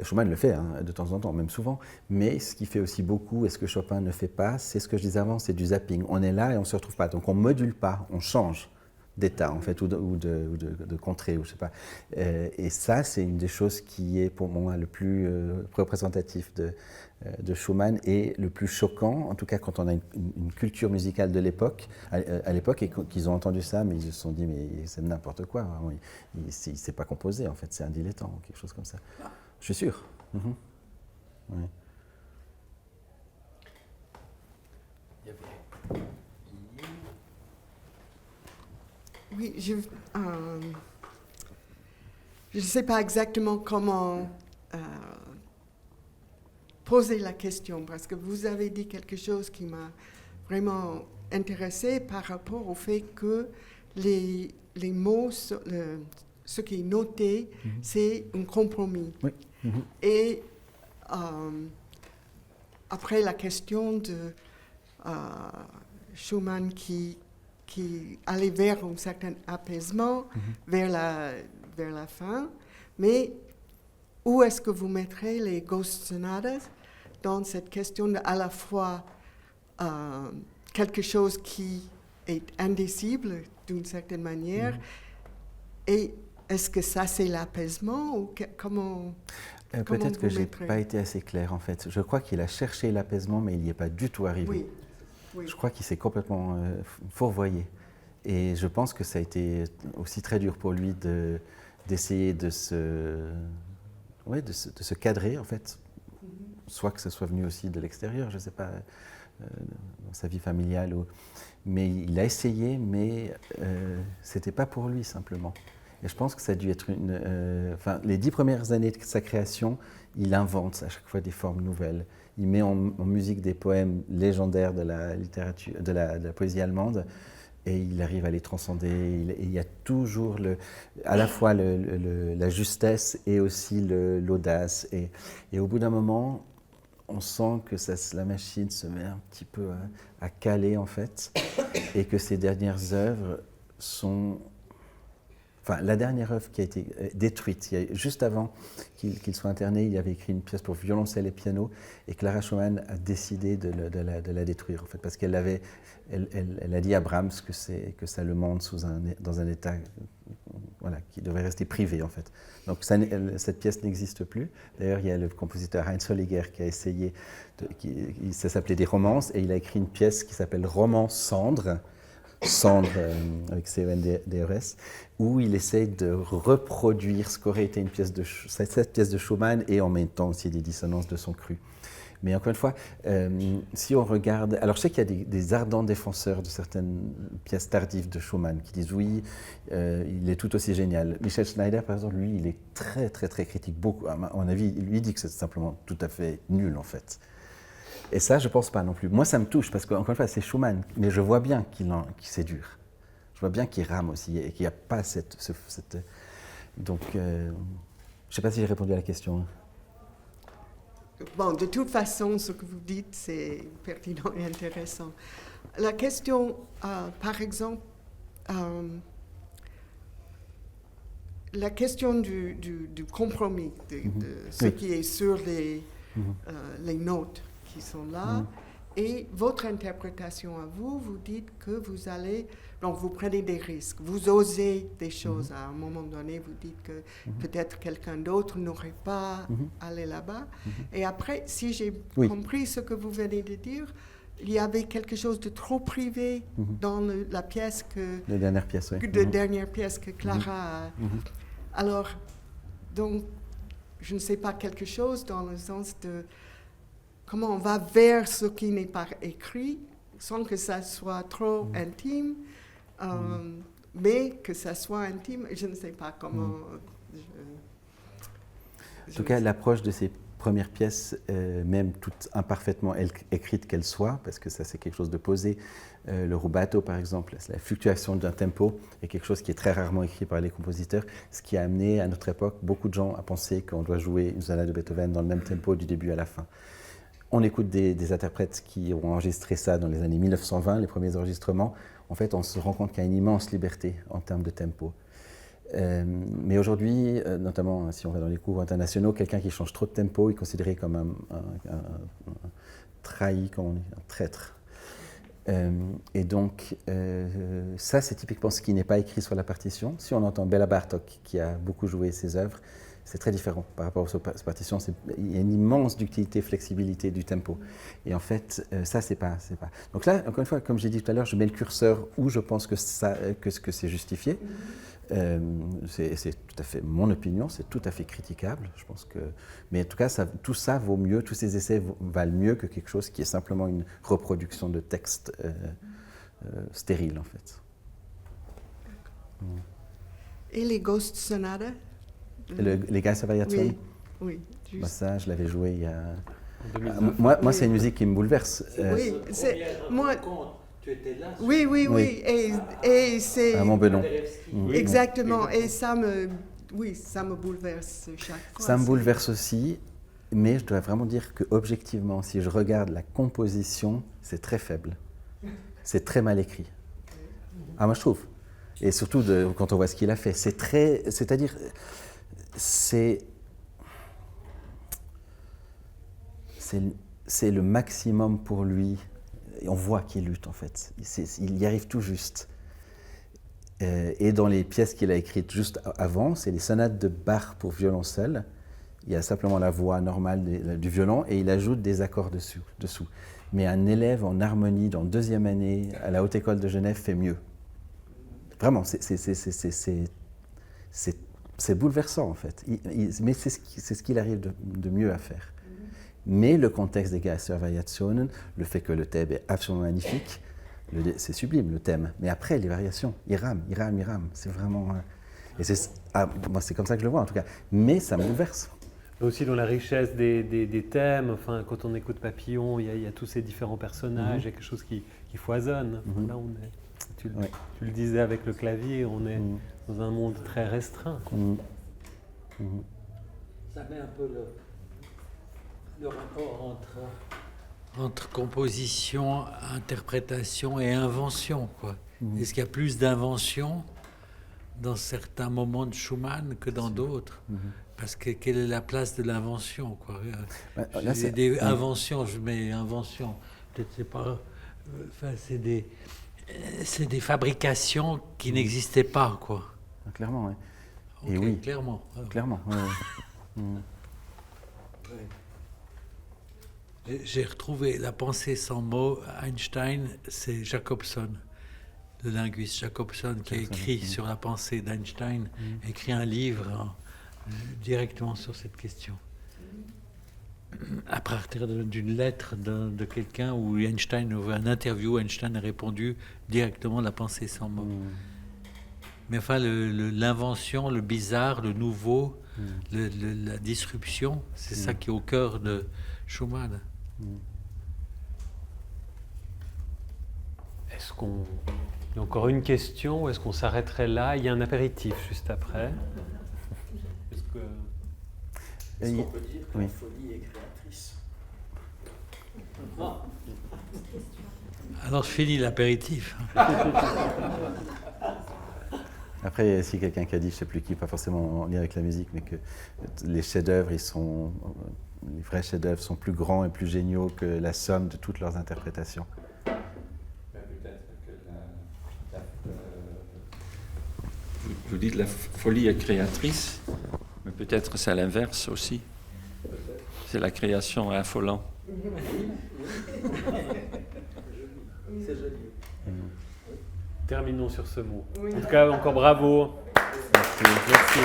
Schumann le fait de temps en temps, même souvent, mais ce qui fait aussi beaucoup, et ce que Chopin ne fait pas, c'est ce que je disais avant, c'est du zapping. On est là et on ne se retrouve pas. Donc on ne module pas, on change d'état en fait, ou de contrée, ou je sais pas. Et ça, c'est une des choses qui est pour moi le plus représentatif de Schumann et le plus choquant, en tout cas quand on a une culture musicale de l'époque, à l'époque, et qu'ils ont entendu ça, mais ils se sont dit, mais c'est n'importe quoi, vraiment. Il ne sait pas composer, en fait, c'est un dilettant, ou quelque chose comme ça. Je suis sûr. Oui. Oui, je ne sais pas exactement comment poser la question, parce que vous avez dit quelque chose qui m'a vraiment intéressée par rapport au fait que les mots, ce qui est noté, c'est un compromis. Oui. Et après la question de Schumann qui allait vers un certain apaisement vers la fin, mais où est-ce que vous mettrez les Ghost Sonatas dans cette question de à la fois quelque chose qui est indicible d'une certaine manière, et est-ce que ça c'est l'apaisement ou comment peut-être que je n'ai mettrez? pas été assez clair en fait. Je crois qu'il a cherché l'apaisement, mais il n'y est pas du tout arrivé. Oui. Oui. Je crois qu'il s'est complètement fourvoyé. Et je pense que ça a été aussi très dur pour lui d'essayer de se cadrer, en fait. Soit que ce soit venu aussi de l'extérieur, je ne sais pas, dans sa vie familiale. Mais il a essayé, mais ce n'était pas pour lui simplement. Et je pense que ça a dû être les 10 premières années de sa création, il invente à chaque fois des formes nouvelles. Il met en musique des poèmes légendaires de la littérature, de la poésie allemande, et il arrive à les transcender. Il y a toujours à la fois la justesse et aussi l'audace. Et au bout d'un moment, on sent que la machine se met un petit peu à caler, en fait, et que ses dernières œuvres sont... Enfin, la dernière œuvre qui a été détruite, juste avant qu'il soit interné, il avait écrit une pièce pour violoncelle et piano, et Clara Schumann a décidé de la détruire, en fait, parce qu'elle a dit à Brahms que ça le monde dans un état qui devait rester privé, en fait. Donc cette pièce n'existe plus. D'ailleurs, il y a le compositeur Heinz Holliger qui a essayé, ça s'appelait des romances, et il a écrit une pièce qui s'appelle Romance Cendre, avec C-E-N-D-R-S, où il essaye de reproduire ce qu'aurait été cette pièce de Schumann, et en même temps aussi des dissonances de son cru. Mais encore une fois, si on regarde... Alors je sais qu'il y a des ardents défenseurs de certaines pièces tardives de Schumann qui disent oui, il est tout aussi génial. Michel Schneider, par exemple, lui, il est très très très critique. Beaucoup, à mon avis, il lui dit que c'est simplement tout à fait nul en fait. Et ça, je ne pense pas non plus. Moi, ça me touche, parce qu'encore une fois, c'est Schumann, mais je vois bien qu'il c'est dur. Je vois bien qu'il rame aussi, et qu'il n'y a pas cette... Donc, je ne sais pas si j'ai répondu à la question. Bon, de toute façon, ce que vous dites, c'est pertinent et intéressant. La question, par exemple, la question du compromis, de ce qui est sur les notes qui sont là, et votre interprétation à vous, vous dites que vous allez, donc vous prenez des risques, vous osez des choses. À un moment donné, vous dites que peut-être quelqu'un d'autre n'aurait pas allé là-bas. Et après, si j'ai compris ce que vous venez de dire, il y avait quelque chose de trop privé dans la pièce la dernière pièce, oui. Dernière pièce que Clara a. Alors, donc, je ne sais pas, quelque chose dans le sens de comment on va vers ce qui n'est pas écrit, sans que ça soit trop intime, mais que ça soit intime, je ne sais pas comment... En tout cas, l'approche de ces premières pièces, même toutes imparfaitement écrites qu'elles soient, parce que ça c'est quelque chose de posé, le rubato par exemple, la fluctuation d'un tempo est quelque chose qui est très rarement écrit par les compositeurs, ce qui a amené à notre époque beaucoup de gens à penser qu'on doit jouer une sonate de Beethoven dans le même tempo du début à la fin. On écoute des interprètes qui ont enregistré ça dans les années 1920, les premiers enregistrements. En fait, on se rend compte qu'il y a une immense liberté en termes de tempo. Mais aujourd'hui, notamment si on va dans les cours internationaux, quelqu'un qui change trop de tempo est considéré comme un trahi, comme on dit, un traître. Et donc, ça, c'est typiquement ce qui n'est pas écrit sur la partition. Si on entend Béla Bartók, qui a beaucoup joué ses œuvres, c'est très différent par rapport aux partitions. Il y a une immense ductilité, flexibilité du tempo. Et en fait, ça, c'est pas. Donc là, encore une fois, comme j'ai dit tout à l'heure, je mets le curseur où je pense que c'est justifié. C'est tout à fait mon opinion, c'est tout à fait critiquable. Je pense que, mais en tout cas, tout ça vaut mieux, tous ces essais valent mieux que quelque chose qui est simplement une reproduction de texte stérile, en fait. Et les Ghost Sonata? Les Geistervariationen. Oui, oui. Juste. Bah ça, je l'avais joué il y a... En 2009. Moi, c'est une musique qui me bouleverse. Oui, c'est... Moi... Tu étais là. Oui, oui, oui. Et c'est... À Montbenon. Exactement. Et ça me bouleverse chaque fois. Ça me bouleverse aussi, mais je dois vraiment dire que objectivement, si je regarde la composition, c'est très faible. C'est très mal écrit. Ah, moi je trouve. Et surtout quand on voit ce qu'il a fait. C'est-à-dire, c'est le maximum pour lui. Et on voit qu'il lutte en fait. Il y arrive tout juste. Et dans les pièces qu'il a écrites juste avant, c'est les sonates de Bach pour violoncelle. Il y a simplement la voix normale du violon et il ajoute des accords dessous. Mais un élève en harmonie dans 2e année à la Haute École de Genève fait mieux. Vraiment, c'est bouleversant en fait. Mais c'est ce qu'il arrive de mieux à faire. Mais le contexte des Geistervariationen, le fait que le thème est absolument magnifique, c'est sublime le thème. Mais après, les variations, il rame. C'est vraiment... moi, c'est comme ça que je le vois en tout cas. Mais ça me bouleverse. Aussi dans la richesse des thèmes, enfin, quand on écoute Papillon, il y a tous ces différents personnages, il y a quelque chose qui foisonne. Là, tu le disais avec le clavier, on est dans un monde très restreint. Ça met un peu le rapport entre composition, interprétation et invention, quoi. Est-ce qu'il y a plus d'invention dans certains moments de Schumann que dans d'autres? Parce que quelle est la place de l'invention, quoi? J'ai des inventions, je mets invention. Peut-être c'est pas. Enfin, c'est des fabrications qui n'existaient pas, quoi. Clairement, oui. Okay, et oui. Clairement. Clairement. J'ai retrouvé la pensée sans mots. Einstein, c'est Jacobson, le linguiste Jacobson, qui a écrit sur la pensée d'Einstein, écrit un livre directement sur cette question. À partir d'une lettre de quelqu'un où Einstein, un interview, Einstein a répondu directement la pensée sans mots. Mais enfin, l'invention, le bizarre, le nouveau, la disruption, c'est ça qui est au cœur de Schumann. Est-ce qu'on... Il y a encore une question, ou est-ce qu'on s'arrêterait là? Il y a un apéritif juste après. Est-ce qu'on peut dire que la folie est créatrice? Alors je finis l'apéritif. Après, il y a aussi quelqu'un qui a dit, je ne sais plus qui, pas forcément en lien avec la musique, mais que les chefs-d'œuvre, les vrais chefs-d'œuvre sont plus grands et plus géniaux que la somme de toutes leurs interprétations. Peut-être que vous dites la folie est créatrice, mais peut-être c'est l'inverse aussi. C'est la création affolante. C'est joli. Terminons sur ce mot. En tout cas, encore bravo. Merci.